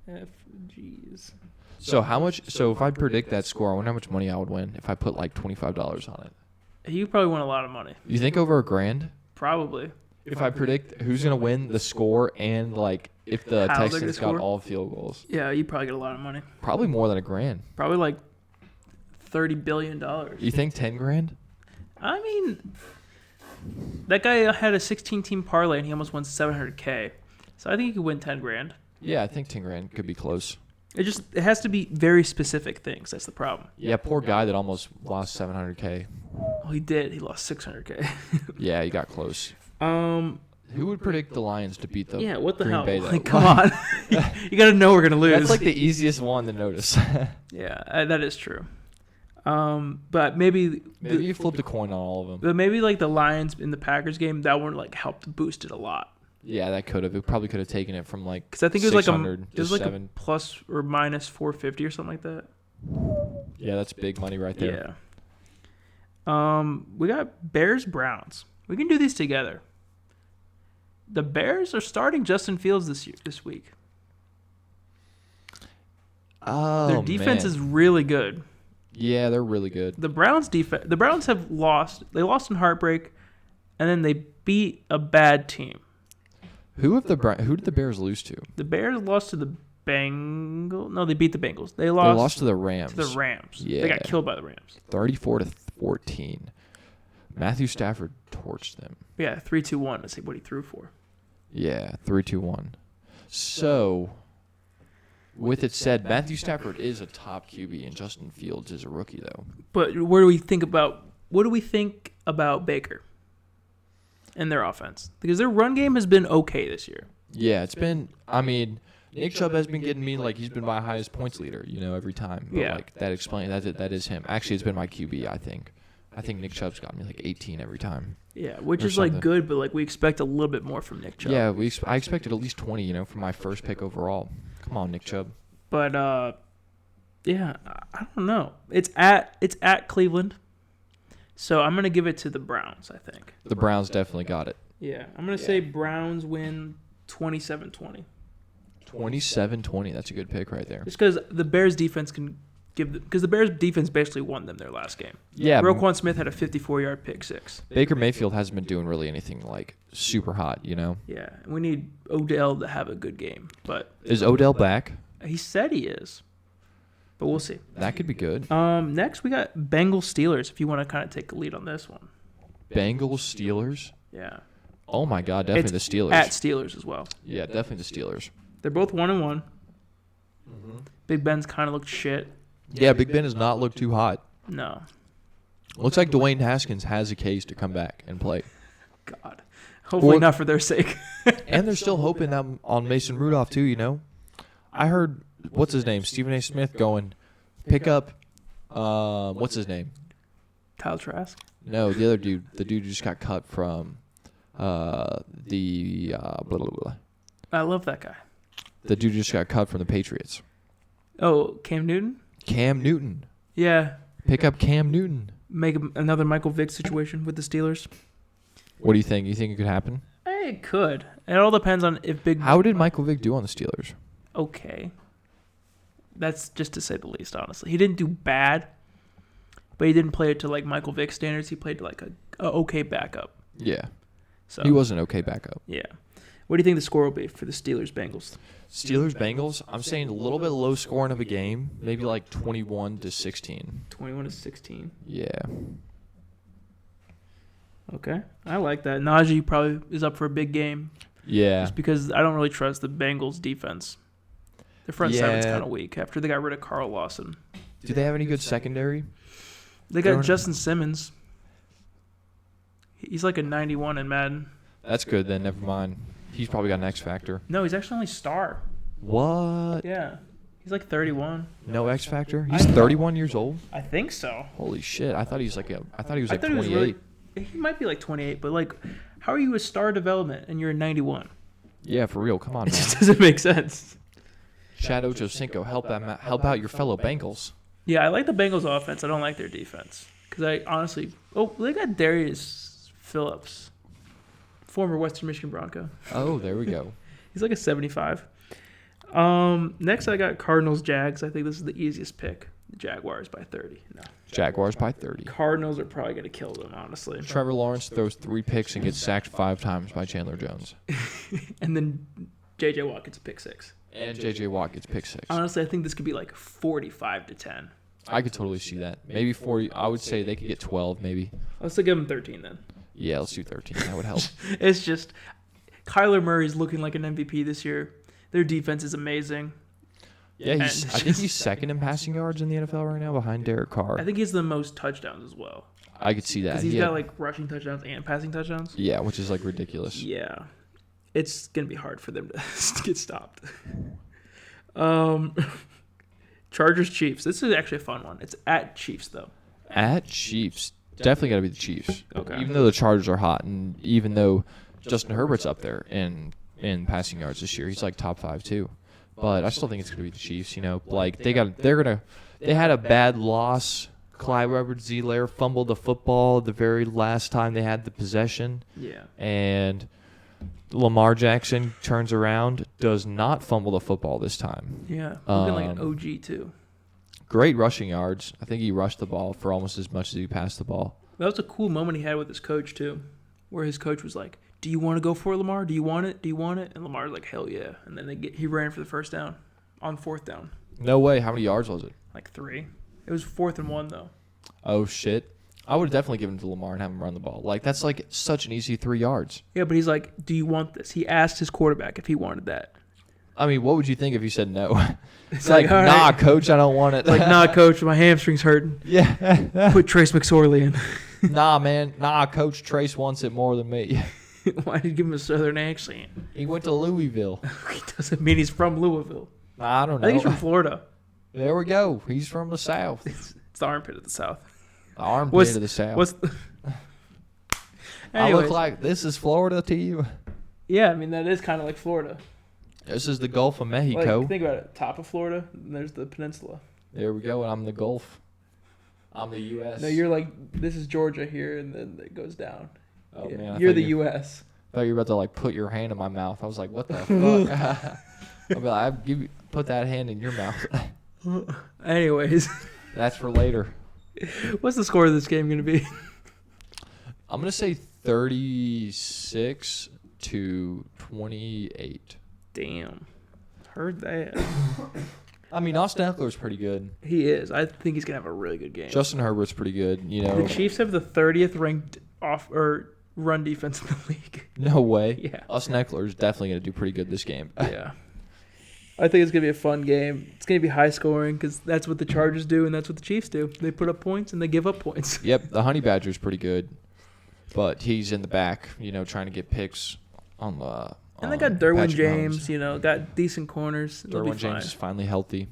FGs. So how much? So if I predict that score, I wonder how much money I would win if I put like $25 on it. You probably won a lot of money. You think over $1,000? Probably. If I predict who's gonna win the score and like if the How they're gonna Texans score? got all field goals, Yeah, you probably get a lot of money. probably more than $1,000. Probably like $30 billion. You think 10 grand? I mean, that guy had a 16-team parlay and he almost won $700K. So I think he could win 10 grand. Yeah, I think 10 grand could be close. It has to be very specific things. That's the problem. Yeah, poor guy that almost lost $700K. Oh, he did. He lost $600K. Yeah, he got close. Who would predict the Lions to beat the what the Green hell? Bay, though? Like, come on. You got to know we're going to lose. That's like the easiest one to notice. Yeah, that is true. But maybe you flipped a coin on all of them. But maybe like the Lions in the Packers game, that one like helped boost it a lot. Yeah, that could have. It probably could have taken it from like because I think it was like a 7. plus or minus 450 or something like that. Yeah, that's big money right there. Yeah. We got Bears Browns. We can do these together. The Bears are starting Justin Fields this week. Oh, their defense is really good. Yeah, they're really good. The Browns defense. The Browns have lost. They lost in heartbreak, and then they beat a bad team. Who did the Bears lose to? The Bears lost to the Bengals. No, they beat the Bengals. They lost to the Rams. Yeah. They got killed by the Rams. 34-14. Matthew Stafford torched them. Yeah, 3-2-1. Let's see what he threw for. Yeah, 3-2-1. So, with it said, Matthew Stafford is a top QB, and Justin Fields is a rookie, though. But what do we think about Baker and their offense? Because their run game has been okay this year. Yeah, it's been. I mean, Nick Chubb has been getting me like he's been my highest points leader, every time. But like that explains that is him. Actually, it's been my QB. I think Nick Chubb's got me like 18 every time. Yeah, which is like good, but like we expect a little bit more from Nick Chubb. Yeah, I expected at least 20, for my first pick overall. Come on, Nick Chubb. But yeah, I don't know. It's at Cleveland, so I'm gonna give it to the Browns. I think the Browns definitely got it. Yeah, I'm gonna say Browns win 27-20. 27-20. That's a good pick right there. Just because the Bears defense because the Bears defense basically won them their last game. Yeah, Roquan Smith had a 54-yard pick six. Baker Mayfield hasn't been doing really anything like super hot, Yeah, we need Odell to have a good game. But is Odell back? He said he is, but we'll see. That could be good. Next we got Bengal Steelers. If you want to kind of take the lead on this one. Bengals Steelers. Yeah. Oh my God, definitely the Steelers. At Steelers as well. Yeah, definitely the Steelers. They're both 1-1. Big Ben's kind of looked shit. Yeah, Big Ben does not look too hot. No. Looks like Dwayne Haskins has a case to come back and play. God. Hopefully not for their sake. And they're still hoping on Mason Rudolph too, I heard, what's his name, Stephen A. Smith going, pick up, what's his name? Kyle Trask? No, the other dude. The dude who just got cut from blah, blah, blah. I love that guy. The dude just got cut from the Patriots. Oh, Cam Newton? Cam Newton. Yeah. Pick up Cam Newton. Make another Michael Vick situation with the Steelers. What do you think? You think it could happen? It could. It all depends on if Big... How did Michael Vick do on the Steelers? Okay. That's just to say the least, honestly. He didn't do bad, but he didn't play it to like Michael Vick standards. He played like a okay backup. Yeah. So he was an okay backup. Yeah. What do you think the score will be for the Steelers-Bengals? Steelers-Bengals, I'm saying a little bit low scoring of a game, maybe like 21-16. 21-16. Yeah. Okay. I like that. Najee probably is up for a big game. Yeah. Just because I don't really trust the Bengals defense. Their front seven's kind of weak after they got rid of Carl Lawson. Do they have any good secondary? They got Justin Simmons. He's like a 91 in Madden. That's good then. Never mind. He's probably got an X factor. No, he's actually only star. What? Yeah. He's like 31. No X factor? He's 31 years old? I think so. Holy shit. I thought he was like 28. He might be like 28, but like how are you a star development and you're a 91? Yeah, for real. Come on, man. It just doesn't make sense. Chad Ochocinco, help out your fellow Bengals. Yeah, I like the Bengals offense. I don't like their defense. Because I honestly... Oh, they got Darius Phillips. Former Western Michigan Bronco. Oh, there we go. He's like a 75. Next, I got Cardinals-Jags. I think this is the easiest pick. The Jaguars by 30. No. Jaguars by 30. Cardinals are probably going to kill them, honestly. Trevor Lawrence throws 3 picks and gets sacked 5 times by Chandler Jones. And then J.J. Watt gets a pick 6. And J.J. Watt gets pick 6. Honestly, I think this could be like 45-10. I could totally see that. Maybe 40. I would say they could get 12, maybe. Let's give them 13 then. Yeah, let's do 13. That would help. It's just Kyler Murray's looking like an MVP this year. Their defense is amazing. Yeah, I think he's second in passing yards in the NFL right now behind Derek Carr. I think he's the most touchdowns as well. I could see that. Because he's got like rushing touchdowns and passing touchdowns. Yeah, which is like ridiculous. Yeah. It's going to be hard for them to get stopped. Chargers Chiefs. This is actually a fun one. It's at Chiefs though. At Chiefs. Definitely got to be the Chiefs. Okay. Even though the Chargers are hot and even though Justin Herbert's up there in passing yards this year, he's like top 5 too. But I still think it's going to be the Chiefs, Like they had a bad loss. Clyde Edwards-Helaire fumbled the football the very last time they had the possession. Yeah. And Lamar Jackson turns around, does not fumble the football this time. Yeah. Looking like an OG too. Great rushing yards. I think he rushed the ball for almost as much as he passed the ball. That was a cool moment he had with his coach too, where his coach was like, "Do you want to go for it, Lamar? Do you want it? Do you want it?" And Lamar's like, "Hell yeah!" And then he ran for the first down on 4th down. No way. How many yards was it? Like 3. It was 4th and 1 though. Oh shit! I would have definitely given it to Lamar and have him run the ball. Like that's like such an easy 3 yards. Yeah, but he's like, "Do you want this?" He asked his quarterback if he wanted that. I mean, what would you think if you said no? It's like, all nah, right. coach, I don't want it. Like, nah, coach, my hamstring's hurting. Yeah. Put Trace McSorley in. Nah, man. Nah, Coach Trace wants it more than me. Why did you give him a southern accent? He went to Louisville. He doesn't mean he's from Louisville. I don't know. I think he's from Florida. There we go. He's from the South. It's the armpit of the South. The armpit of the South. I look like this is Florida to you. Yeah, I mean, that is kind of like Florida. This is the Gulf of Mexico. Like, think about it. Top of Florida, and there's the peninsula. There we go, and I'm the Gulf. I'm the U.S. No, you're like, this is Georgia here, and then it goes down. Oh, yeah. man. You're the U.S. I thought you were about to, like, put your hand in my mouth. I was like, what the fuck? I'll be like, put that hand in your mouth. Anyways. That's for later. What's the score of this game going to be? I'm going to say 36 to 28. Damn. Heard that. I mean, Austin Eckler's pretty good. He is. I think he's going to have a really good game. Justin Herbert's pretty good, The Chiefs have the 30th ranked run defense in the league. No way. Yeah. Austin Eckler's definitely going to do pretty good this game. Yeah. I think it's going to be a fun game. It's going to be high scoring because that's what the Chargers do and that's what the Chiefs do. They put up points and they give up points. Yep, the Honey Badger's pretty good, but he's in the back, trying to get picks on the. And they got Derwin Patrick James, Mahomes. Got decent corners. Derwin James is finally healthy.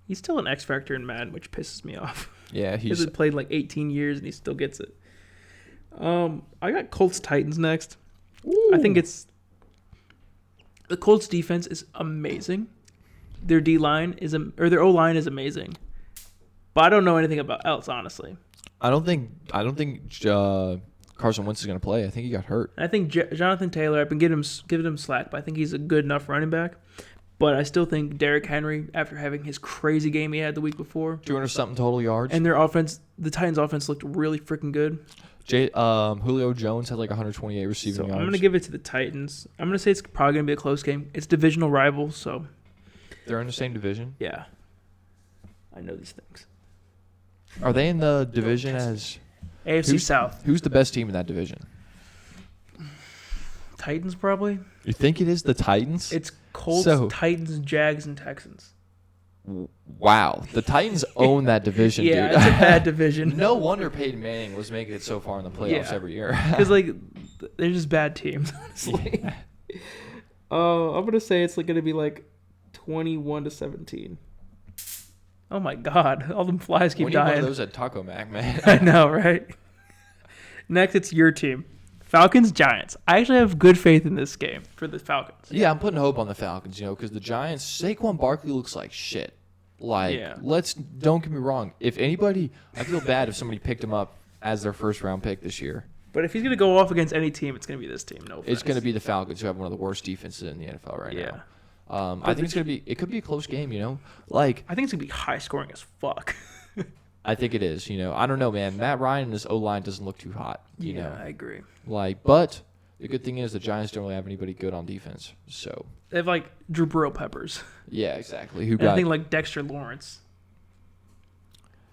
He's still an X factor in Madden, which pisses me off. Yeah, he's played like 18 years and he still gets it. I got Colts Titans next. Ooh. I think the Colts defense is amazing. Their D-line their O-line is amazing. But I don't know anything about else, honestly. I don't think Carson Wentz is going to play. I think he got hurt. I think Jonathan Taylor, I've been giving him slack, but I think he's a good enough running back. But I still think Derrick Henry, after having his crazy game he had the week before, 200-something total yards. And their offense, the Titans' offense looked really freaking good. Julio Jones had like 128 receiving yards. I'm going to give it to the Titans. I'm going to say it's probably going to be a close game. It's divisional rivals, so. They're in the same division? Yeah. I know these things. Are they in the division as... AFC South. Who's the best team in that division? Titans, probably. You think it is the Titans? It's Colts, Titans, Jags, and Texans. Wow. The Titans own that division, dude. Yeah, it's a bad division. No wonder Peyton Manning was making it so far in the playoffs every year. Because, they're just bad teams, honestly. Yeah. I'm going to say it's going to be 21-17. Oh, my God. All them flies keep dying. We need one of those at Taco Mac, man. I know, right? Next, it's your team. Falcons, Giants. I actually have good faith in this game for the Falcons. Yeah, I'm putting hope on the Falcons, because the Giants, Saquon Barkley looks like shit. Don't get me wrong. If anybody, I feel bad if somebody picked him up as their first-round pick this year. But if he's going to go off against any team, it's going to be this team. No offense. It's going to be the Falcons, who have one of the worst defenses in the NFL right now. I think it could be a close game, I think it's going to be high scoring as fuck. I think it is, I don't know, man. Matt Ryan and his O-line doesn't look too hot, Yeah, I agree. But the good thing is the Giants don't really have anybody good on defense, so. They have, Drew Burrow Peppers. Yeah, exactly. I think, Dexter Lawrence.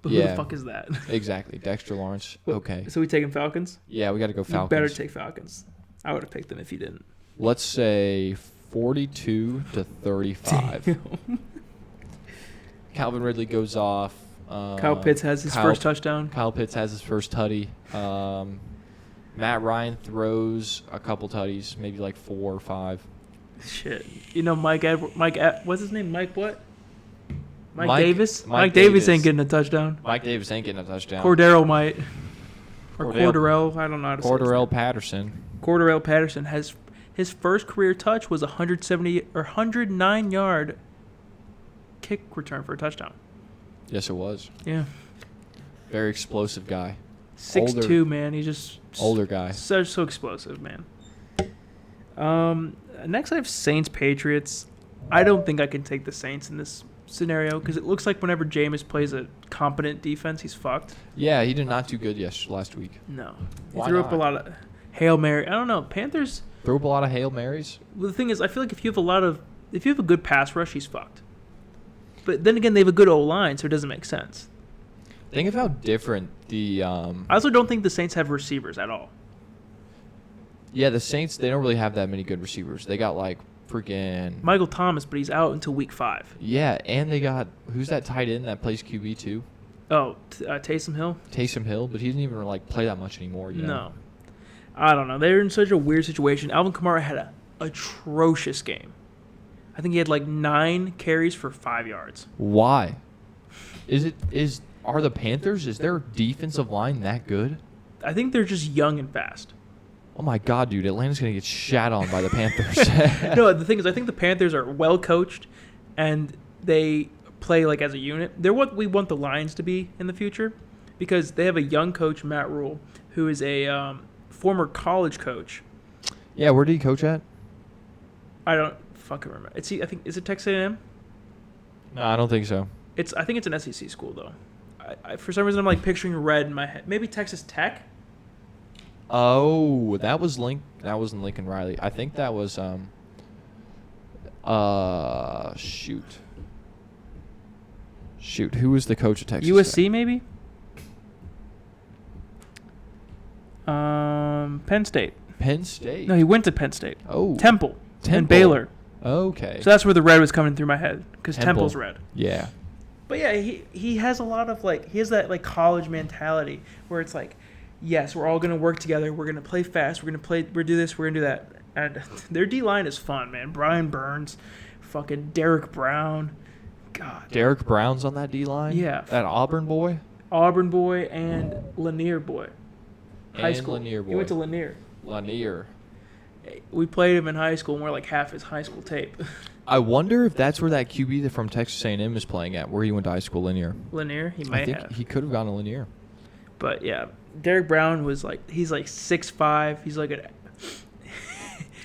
But who the fuck is that? Exactly. Dexter Lawrence. Okay. So we taking Falcons? Yeah, we got to go Falcons. You better take Falcons. I would have picked them if you didn't. Let's say 42-35. Calvin Ridley goes off. Kyle Pitts has his first touchdown. Kyle Pitts has his first tutty. Matt Ryan throws a couple tutties, maybe like 4 or 5. Shit. You know, what's his name? Mike what? Mike Davis? Mike Davis ain't getting a touchdown. Mike Davis ain't getting a touchdown. Cordero might. Or Cordarrelle. I don't know how to say it. Cordarrelle Patterson. Cordarrelle Patterson has his first career touch was 109-yard kick return for a touchdown. Yes, it was. Yeah. Very explosive guy. 6'2", man. He's just older guy. So explosive, man. Next I have Saints-Patriots. I don't think I can take the Saints in this scenario because it looks like whenever Jameis plays a competent defense, he's fucked. Yeah, he did not do good last week. No. He threw up a lot of Hail Mary. I don't know. Panthers threw up a lot of Hail Marys. Well, the thing is, I feel like if you have a good pass rush, he's fucked. But then again, they have a good O-line, so it doesn't make sense. Think of how different the I also don't think the Saints have receivers at all. Yeah, the Saints, they don't really have that many good receivers. They got like freaking Michael Thomas, but he's out until week 5. Yeah, and they got who's that tight end that plays QB too? Oh, Taysom Hill. Taysom Hill, but he doesn't even like play that much anymore. No, I don't know. They're in such a weird situation. Alvin Kamara had an atrocious game. I think he had like 9 carries for 5 yards. Why? Are the Panthers? Is their defensive line that good? I think they're just young and fast. Oh my God, dude! Atlanta's gonna get shat on by the Panthers. No, the thing is, I think the Panthers are well coached, and they play like as a unit. They're what we want the Lions to be in the future, because they have a young coach, Matt Rule, who is a former college coach. Yeah, where did he coach at? I don't fucking remember. I think is it Texas A&M? No, I don't think so. I think it's an SEC school though. I for some reason I'm like picturing red in my head. Maybe Texas Tech. Oh, that wasn't Lincoln Riley. I think that was shoot, who was the coach of Texas USC Tech? maybe? Penn State. Penn State. No, he went to Penn State. Oh. Temple. And Baylor. Okay. So that's where the red was coming through my head because Temple's red. Yeah. But yeah, he has a lot of he has that college mentality where it's like, yes, we're all gonna work together. We're gonna play fast. We're do this. We're gonna do that. And their D line is fun, man. Brian Burns, fucking Derek Brown, God. Derek Brown's on that D line. Yeah. That Auburn boy. Auburn boy and Lanier boy. High And school. Lanier boy. He went to Lanier. Lanier. We played him in high school, and we're like half his high school tape. I wonder if that's where that QB from Texas A&M is playing at, where he went to high school, Lanier. Lanier, he I might think have. he could have gone to Lanier. But yeah, Derek Brown was he's 6'5". He's like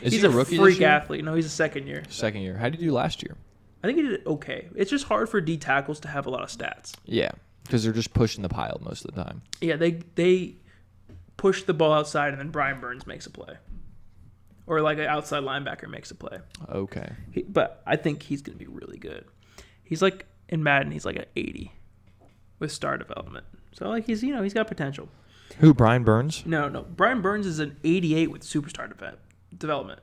he's he a rookie freak this year? athlete. No, he's a second year. Second year. How did he do last year? I think he did okay. It's just hard for D tackles to have a lot of stats. Yeah, because they're just pushing the pile most of the time. Yeah, they push the ball outside, and then Brian Burns makes a play. Or like an outside linebacker makes a play. Okay. But I think he's going to be really good. He's in Madden, he's like an 80 with star development. So he's got potential. Who, Brian Burns? No. Brian Burns is an 88 with superstar development.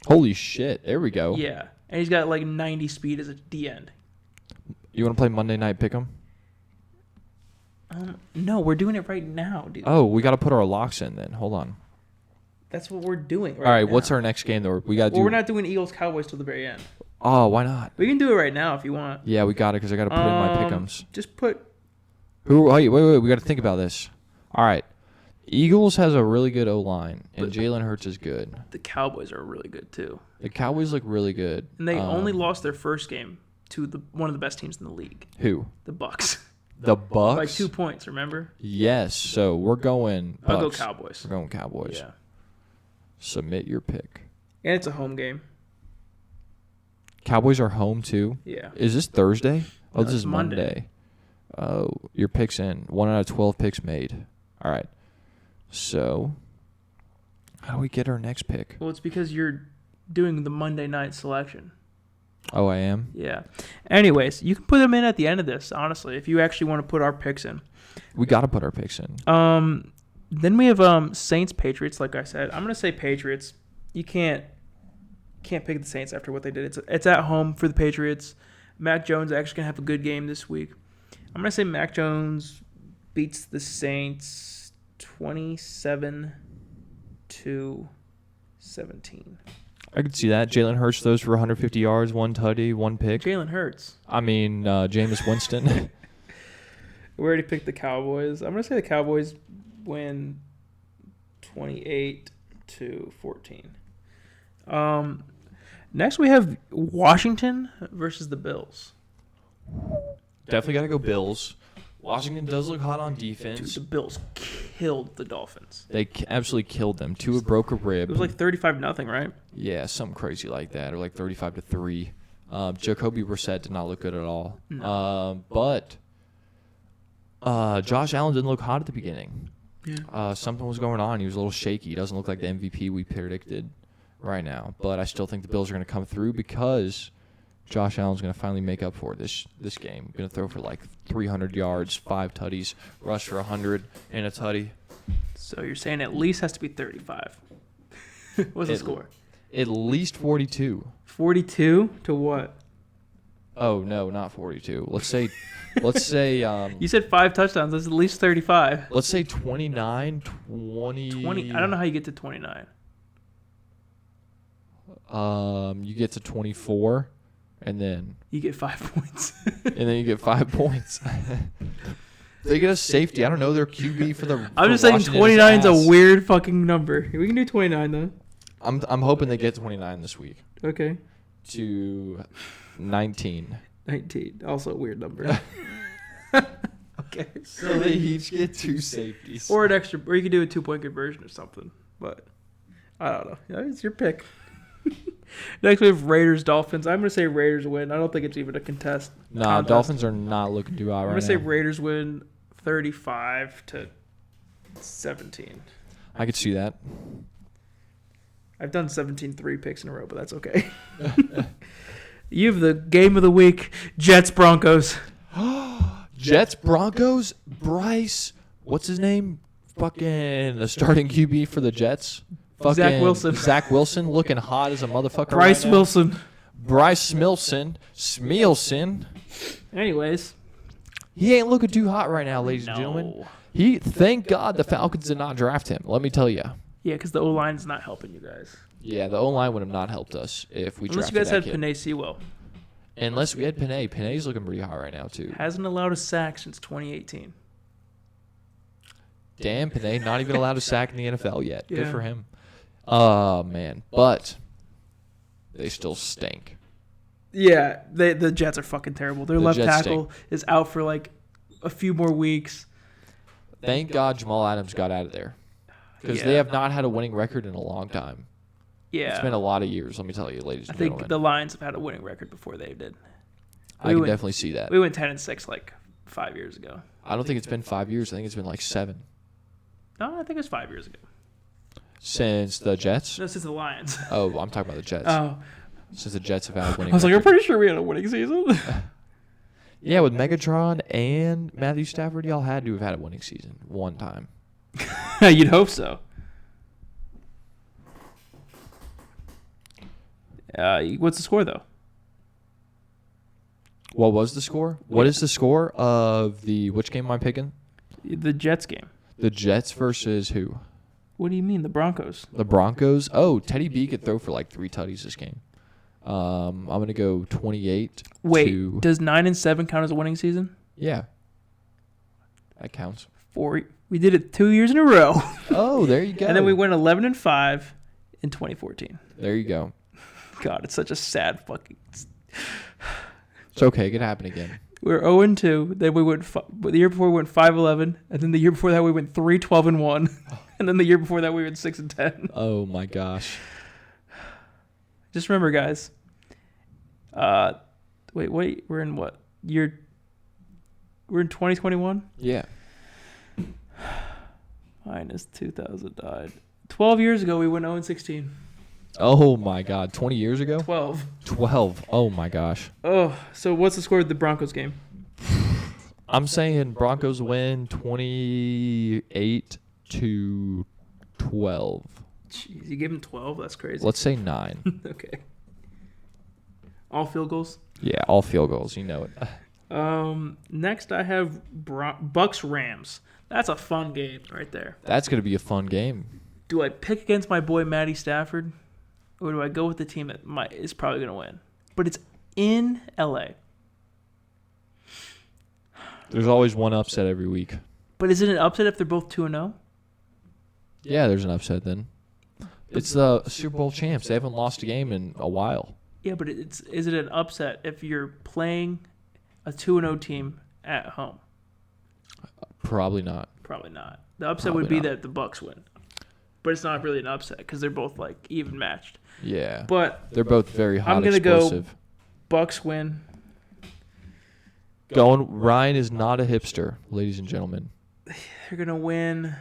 Holy shit. There we go. Yeah. And he's got 90 speed as a D end. You want to play Monday Night Pick'em? No, we're doing it right now, dude. Oh, we got to put our locks in then. Hold on. That's what we're doing right now. All right, what's our next game though? We got to do. We're not doing Eagles-Cowboys till the very end. Oh, why not? We can do it right now if you want. Yeah, we got it because I got to put in my pick'ems. Just put. Wait. We got to think about this. All right, Eagles has a really good O-line, and Jalen Hurts is good. The Cowboys are really good too. The Cowboys look really good. And they only lost their first game to one of the best teams in the league. Who? The Bucks. The Bucks? By 2 points, remember? Yes. So we're going Bucks. I'll go Cowboys. We're going Cowboys. Yeah. Submit your pick. And it's a home game. Cowboys are home too? Yeah. Is this Thursday? Oh, No, this is Monday. Oh, your pick's in. 1 out of 12 picks made. All right. So, how do we get our next pick? Well, it's because you're doing the Monday night selection. Oh, I am? Yeah. Anyways, you can put them in at the end of this, honestly, if you actually want to put our picks in. We got to put our picks in. Then we have Saints Patriots. Like I said, I'm gonna say Patriots. You can't pick the Saints after what they did. It's at home for the Patriots. Mac Jones actually going to have a good game this week. I'm going to say Mac Jones beats the Saints 27-17. I could see that. Jalen Hurts throws for 150 yards, 1 tutty, 1 pick. Jalen Hurts. I mean, Jameis Winston. We already picked the Cowboys. I'm going to say the Cowboys win 28-14. Next, we have Washington versus the Bills. Definitely got to go Bills. Washington does look hot on defense. Dude, the Bills killed the Dolphins. They absolutely killed them. Tua broke a rib. It was like 35-0, right? Yeah, something crazy like that, or like 35-3. Jacoby Brissett did not look good at all. No. But Josh Allen didn't look hot at the beginning. Yeah. Something was going on. He was a little shaky. He doesn't look like the MVP we predicted right now. But I still think the Bills are going to come through because Josh Allen's going to finally make up for this game. Going to throw for like 300 yards, 5 tutties, rush for 100 and a tutty. So you're saying at least has to be 35. What's the score? At least 42. 42 to what? Oh, no, not 42. Let's say You said 5 touchdowns. That's at least 35. let's say 29, 20. 20. I don't know how you get to 29. You get to 24 and then You get 5 points. you get 5 points. They get a safety. I don't know their QB for the. I'm just saying 29 is a weird fucking number. We can do 29 though. I'm hoping they get 29 this week. Okay. To 19. 19. Also a weird number. Okay. So they each get 2 safeties. Or an extra, or you could do a 2-point conversion or something. But I don't know. Yeah, it's your pick. Next we have Raiders Dolphins. I'm gonna say Raiders win. I don't think it's even a contest. Nah, Dolphins are not looking too hot right now. I'm gonna say Raiders win 35-17. I could see that. I've done 17-3 picks in a row, but that's okay. You have the game of the week: Jets Broncos. Jets Broncos. Bryce, what's his name? Fucking the starting QB for the Jets. Zach Wilson. Zach Wilson looking hot as a motherfucker. Bryce right now. Wilson. Bryce Smilson. Anyways, he ain't looking too hot right now, ladies and gentlemen. Thank God the Falcons did not draft him. Let me tell you. Yeah, because the O-line is not helping you guys. Yeah, the O-line would have not helped us if we Unless drafted you guys that had kid. Penei Sewell. Unless we had Penei. Penei's looking pretty hot right now, too. Hasn't allowed a sack since 2018. Damn, Penei, not even allowed a sack in the NFL yet. Good Yeah. for him. Oh, man. But they still stink. Yeah, the Jets are fucking terrible. Their left Jets tackle is out for like a few more weeks. Thank God Jamal Adams got out of there. Because they have not had a winning record in a long time. Yeah. It's been a lot of years, let me tell you, ladies and I think gentlemen. the Lions have had a winning record before they did. I can definitely see that. We went 10-6 like 5 years ago. I don't think it's been 5 years. I think it's been like 7. No, I think it was 5 years ago. Since the Jets? No, since the Lions. Oh, I'm talking about the Jets. Oh. Since the Jets have had a winning I was like, I'm record. pretty sure we had a winning season. Yeah, with Megatron and Matthew Stafford, y'all had to have had a winning season one time. You'd hope so. What's the score, though? What was the score? What is the score of the which game am I picking? The Jets game. The Jets versus who? What do you mean, the Broncos? The Broncos. Oh, Teddy B could throw for like 3 tutties this game. I'm gonna go 28. Wait, does 9-7 count as a winning season? Yeah, that counts. 4. We did it 2 years in a row. Oh, there you go. And then we went 11-5 in 2014. There you go. God, it's such a sad fucking. It's okay. It could happen again. We were 0-2. Then we went. The year before we went 5-11, and then the year before that we went 3-12-1, and then the year before that we went 6-10. Oh my gosh. Just remember, guys. Wait. We're in what year? We're in 2021. Yeah. Minus 2009. 12 years ago, we went 0-16. Oh my God. 20 years ago? 12. 12. Oh my gosh. Oh, so what's the score of the Broncos game? I'm saying Broncos win 28-12. Jeez, you gave him 12? That's crazy. Let's say 9. Okay. All field goals. Yeah, all field goals. You know it. Next I have Bucks Rams. That's a fun game right there. That's going to be a fun game. Do I pick against my boy Matty Stafford, or do I go with the team that is probably going to win? But it's in L.A. There's always one upset every week. But is it an upset if they're both 2-0? Yeah, there's an upset then. It's the Super Bowl champs. They haven't lost a game in a while. Yeah, but is it an upset if you're playing a 2-0 team at home? Probably not. Probably not. The upset would be that the Bucks win. But it's not really an upset because they're both like even matched. Yeah. But they're both very hot. I'm gonna explosive. go Bucks win. Ryan is not a hipster, ladies and gentlemen. They're gonna win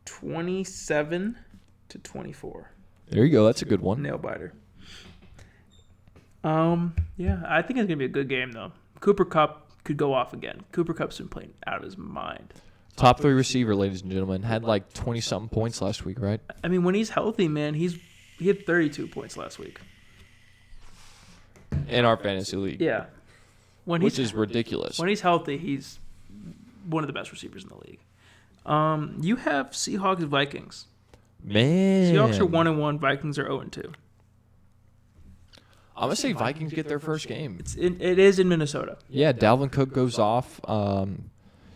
27-24. There you go. That's a good one. Nail biter. Yeah, I think it's gonna be a good game though. Cooper Kupp could go off again. Cooper Kupp's been playing out of his mind. Top 3 receiver, ladies and gentlemen, had like 20-something points last week, right? I mean, when he's healthy, man, he had 32 points last week. In our fantasy league. Yeah. Which is ridiculous. When he's healthy, he's one of the best receivers in the league. You have Seahawks Vikings. Man. Seahawks are 1-1. Vikings are 0-2. I'm gonna say Vikings get their first game. It is in Minnesota. Yeah, Dalvin Cook goes off.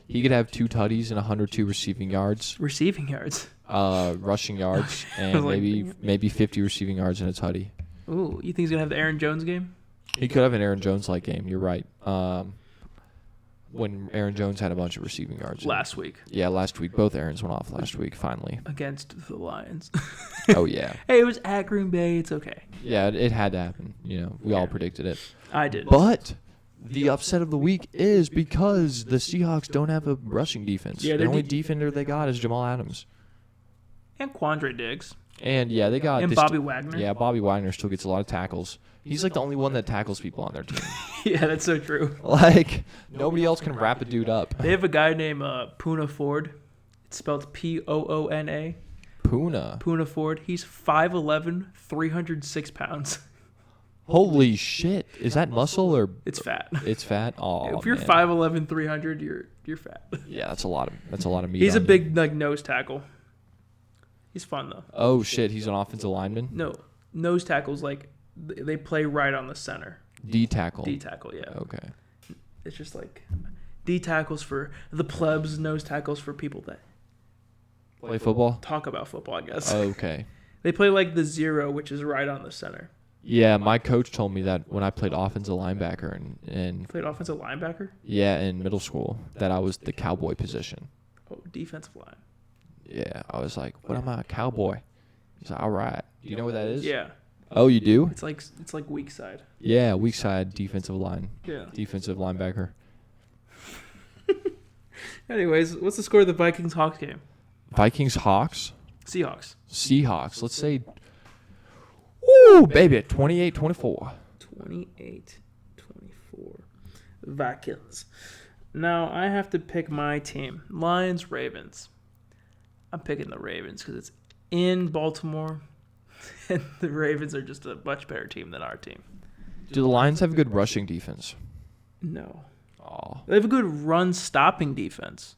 He could have 2 tutties and 102 receiving yards. Receiving yards. Rushing yards, and maybe 50 receiving yards and a tutty. Ooh, you think he's gonna have the Aaron Jones game? He could have an Aaron Jones-like game. You're right. When Aaron Jones had a bunch of receiving yards. Last week. Yeah, last week. Both Aarons went off last week, finally. Against the Lions. Oh, yeah. Hey, it was at Green Bay. It's okay. Yeah, it had to happen. We all predicted it. I did. But the upset of the week is because the Seahawks don't have a rushing defense. Yeah, the only defender they got is Jamal Adams. And Quandre Diggs. And, yeah, they got... And Bobby Wagner. Yeah, Bobby Wagner still gets a lot of tackles. He's like the only one that tackles people on their team. Yeah, that's so true. Like, nobody else can wrap a dude up. They have a guy named Poona Ford. It's spelled Poona. Poona Ford. He's 5'11", 306 pounds. Holy shit. Is that muscle or... It's fat. It's fat? Oh, if you're 5'11", 300, you're fat. Yeah, that's a lot of meat. He's a big nose tackle. He's fun, though. Oh, shit. He's an offensive lineman? No. Nose tackles, they play right on the center. D-tackle. D-tackle, yeah. Okay. It's just like D-tackles for the plebs, nose tackles for people that play football? Talk about football, I guess. Okay. They play like the 0, which is right on the center. Yeah, my coach told me that when I played offensive linebacker You played offensive linebacker? Yeah, in middle school, that I was the cowboy position. Oh, defensive line. Yeah, I was like, what am I, a cowboy? He's like, all right. Do you know what that is? Yeah. Oh, you do? It's like weak side. Yeah, weak side defensive line. Yeah. Defensive linebacker. Anyways, what's the score of the Vikings-Hawks game? Vikings-Hawks? Seahawks. Let's say, woo, baby, 28-24. 28-24. Vikings. Now, I have to pick my team. Lions-Ravens. I'm picking the Ravens because it's in Baltimore. And the Ravens are just a much better team than our team. Do the Lions have a good rushing defense? No. Oh. They have a good run-stopping defense.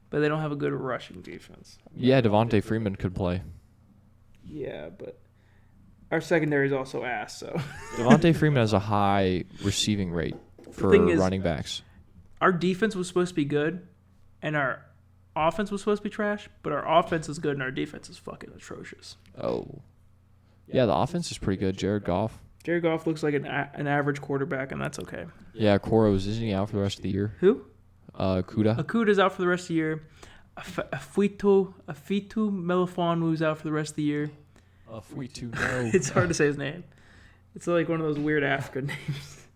But they don't have a good rushing defense. Yeah, Devontae Freeman could play. Yeah, but our secondary is also ass, so. Devontae Freeman has a high receiving rate for running backs. Our defense was supposed to be good, and our offense was supposed to be trash, but our offense is good and our defense is fucking atrocious. Oh. Yeah, the offense is pretty good. Jared Goff looks like an average quarterback, and that's okay. Yeah, Koros, isn't he out for the rest of the year? Who? Kuda. Akuda's out for the rest of the year. Afitu Melifonwu's out for the rest of the year. Afitu, no. It's hard to say his name. It's like one of those weird African names.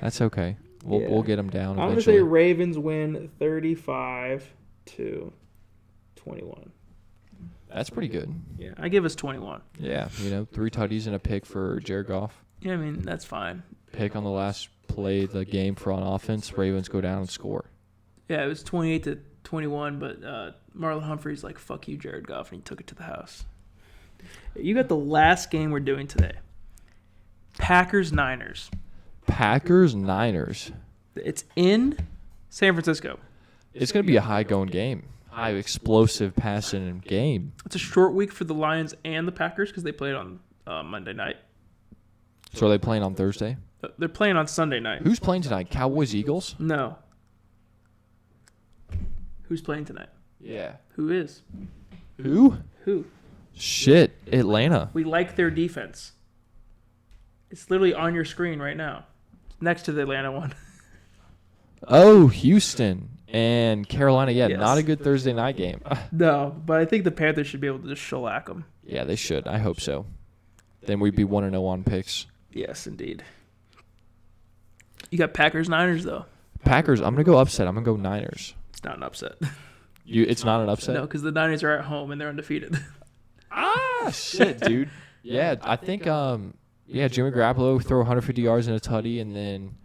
That's okay. We'll get him down I'm eventually. going to say Ravens win 35-21. That's pretty good. Yeah, I give us 21. Yeah, 3 tutties and a pick for Jared Goff. Yeah, I mean, that's fine. Pick on the last play of the game for on offense. Ravens go down and score. Yeah, it was 28-21, but Marlon Humphrey's like, fuck you, Jared Goff, and he took it to the house. You got the last game we're doing today. Packers-Niners. Packers-Niners. It's in San Francisco. It's going to be a high-going game. High explosive passing game. It's a short week for the Lions and the Packers because they played on Monday night. So are they playing on Thursday? They're playing on Sunday night. Who's playing tonight? Cowboys-Eagles? No. Who's playing tonight? Yeah. Who is? Who? Who? Shit, Atlanta. We like their defense. It's literally on your screen right now, next to the Atlanta one. Oh, Houston and Carolina. Yeah, Yes. not a good Thursday night game. No, but I think the Panthers should be able to just shellac them. Yeah, they should. I hope so. Then we'd be 1-0 on picks. Yes, indeed. You got Packers-Niners, though. Packers, I'm going to go upset. I'm going to go Niners. It's not an upset. It's not an upset? No, because the Niners are at home and they're undefeated. Shit, dude. Yeah, I think Jimmy Garoppolo throw 150 yards and a tutty, and then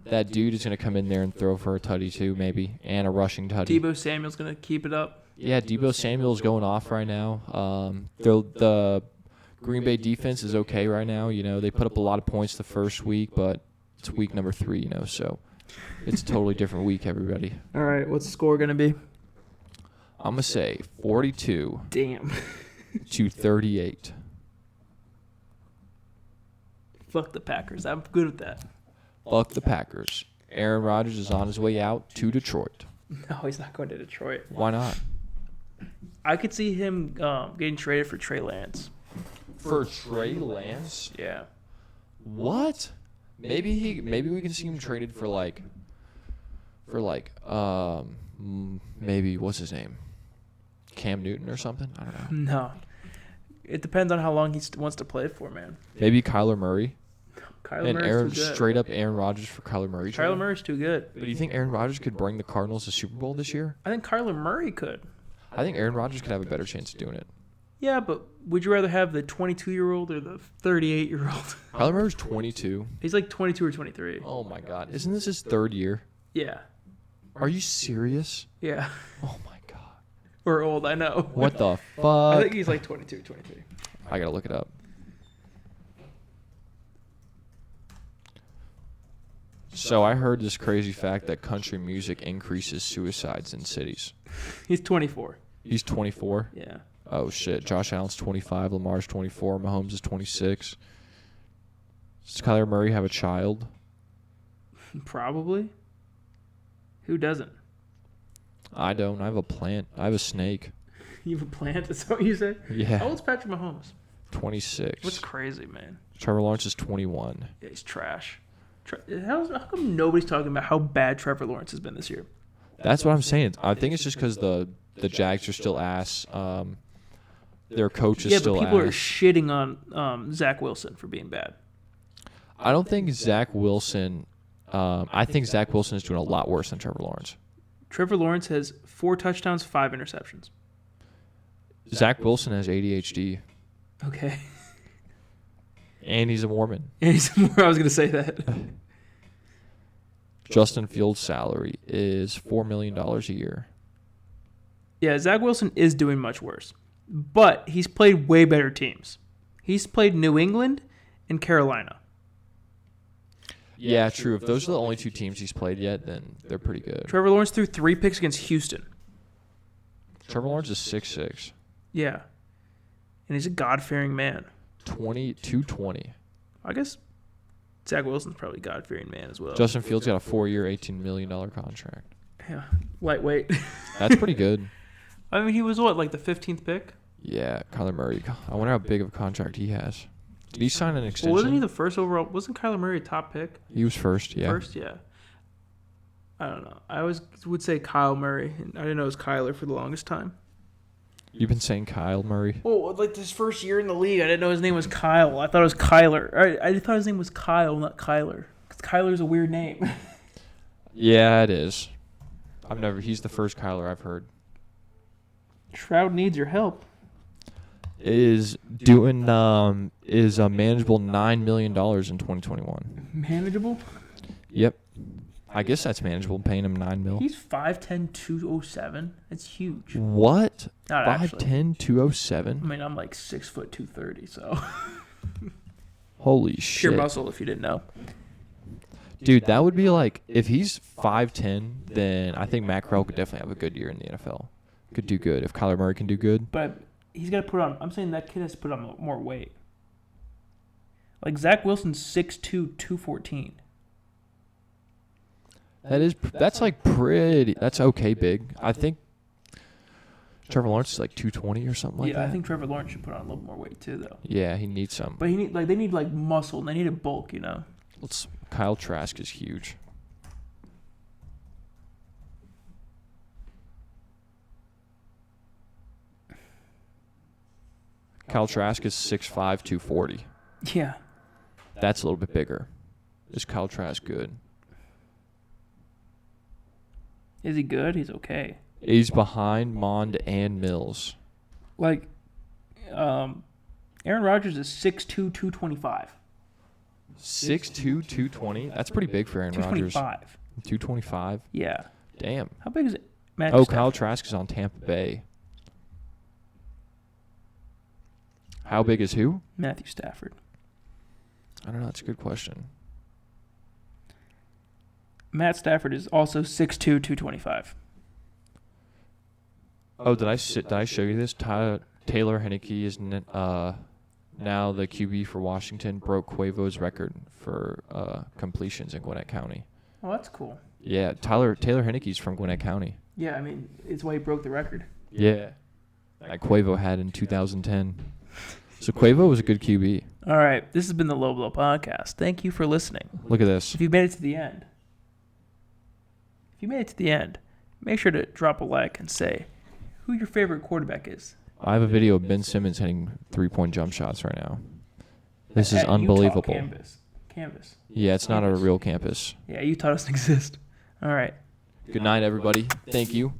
that dude is going to come in there and throw for a tutty too, maybe, and a rushing tutty. Debo Samuel's going to keep it up. Yeah, Debo Samuel's going off right now. The Green Bay defense is okay right now. You know, they put up a lot of points the first week, but it's week number 3, you know, so it's a totally different week, everybody. All right, what's the score going to be? I'm going to say 42 Damn. to 38. Fuck the Packers. I'm good with that. Fuck the Packers. Aaron Rodgers is on his way out to Detroit. No, he's not going to Detroit. Why not? I could see him getting traded for Trey Lance. For Trey Lance? Yeah. What? Maybe we can see him traded for maybe what's his name? Cam Newton or something? I don't know. No. It depends on how long he wants to play for, man. Maybe Kyler Murray. Kyler Murray's too good. Straight up Aaron Rodgers for Kyler Murray. Kyler Murray's too good. But do you think Aaron Rodgers could bring the Cardinals to Super Bowl this year? I think Kyler Murray could. I think Aaron Rodgers could have a better chance of doing it. Yeah, but would you rather have the 22-year-old or the 38-year-old? Kyler Murray's 22. He's like 22 or 23. Oh, my God. Isn't this his 3rd year? Yeah. Are you serious? Yeah. Oh, my God. We're old, I know. What the fuck? I think he's like 22, 23. I got to look it up. So I heard this crazy fact that country music increases suicides in cities. He's 24. He's 24? Yeah. Oh, shit. Josh Allen's 25. Lamar's 24. Mahomes is 26. Does Kyler Murray have a child? Probably. Who doesn't? I don't. I have a plant. I have a snake. You have a plant? Is that what you said? Yeah. How old's Patrick Mahomes? 26. What's crazy, man? Trevor Lawrence is 21. Yeah, he's trash. How come nobody's talking about how bad Trevor Lawrence has been this year? That's what I'm saying. I think it's just because the Jags are still ass. Their coach is still ass. Yeah, but people are shitting on Zach Wilson for being bad. I don't think Zach Wilson. I think Zach Wilson is doing a lot worse than Trevor Lawrence. Trevor Lawrence has 4 touchdowns, 5 interceptions. Zach Wilson has ADHD. Okay. And he's a Mormon. I was going to say that. Justin Fields' salary is $4 million a year. Yeah, Zach Wilson is doing much worse. But he's played way better teams. He's played New England and Carolina. Yeah, true. If those are the only 2 teams he's played yet, then they're pretty good. Trevor Lawrence threw 3 picks against Houston. Trevor Lawrence is 6'6". Yeah. And he's a God-fearing man. 220. I guess Zach Wilson's probably a God-fearing man as well. Justin Fields got a 4-year, $18 million contract. Yeah, lightweight. That's pretty good. I mean, he was what, like the 15th pick? Yeah, Kyler Murray. I wonder how big of a contract he has. Did he sign an extension? Well, wasn't he the first overall? Wasn't Kyler Murray a top pick? He was first, yeah. First, yeah. I don't know. I always would say Kyle Murray. I didn't know it was Kyler for the longest time. You've been saying Kyle Murray? Oh, like this first year in the league, I didn't know his name was Kyle. I thought it was Kyler. I thought his name was Kyle, not Kyler. Because Kyler's a weird name. Yeah, it is. He's the first Kyler I've heard. Shroud needs your help. Is a manageable $9 million in 2021. Manageable? Yep. I guess that's manageable, paying him $9 million. He's 5'10", 207. That's huge. What? Not actually. 5'10", 207? I mean, I'm like 6 foot 230, so Holy pure shit. muscle if you didn't know. Dude, that would be like, if he's 5'10", then I think Matt Corral could definitely have a good year in the NFL. Could do good. If Kyler Murray can do good. But he's got to put on, I'm saying that kid has to put on more weight. Like Zach Wilson's 6'2", 214. That's like pretty, that's okay big. I think Trevor Lawrence is like 220 or something like that. Yeah, I think Trevor Lawrence should put on a little more weight too, though. Yeah, he needs some. But they need like muscle, and they need a bulk, you know. Kyle Trask is huge. Kyle Trask is 6'5", 240. Yeah. That's a little bit bigger. Is Kyle Trask good? Is he good? He's okay. He's behind Mond and Mills. Like, Aaron Rodgers is 6'2", 225. 6'2", 220? That's pretty big for Aaron Rodgers. 225. 225? Yeah. Damn. How big is it? Kyle Trask is on Tampa Bay. How big is who? Matthew Stafford. I don't know. That's a good question. Matt Stafford is also 6'2", 225. Oh, did I show you this? Taylor Heinicke is now the QB for Washington. Broke Quavo's record for completions in Gwinnett County. Oh, that's cool. Yeah, Taylor Heinicke's from Gwinnett County. Yeah, I mean, it's why he broke the record. Yeah. That Quavo had in 2010. So Quavo was a good QB. All right, this has been the Low Blow Podcast. Thank you for listening. Look at this. If you made it to the end, make sure to drop a like and say who your favorite quarterback is. I have a video of Ben Simmons hitting 3-point jump shots right now. This is unbelievable. Utah campus. Yeah, it's not a real campus. Yeah, Utah doesn't exist. All right. Good night, everybody. Thank you.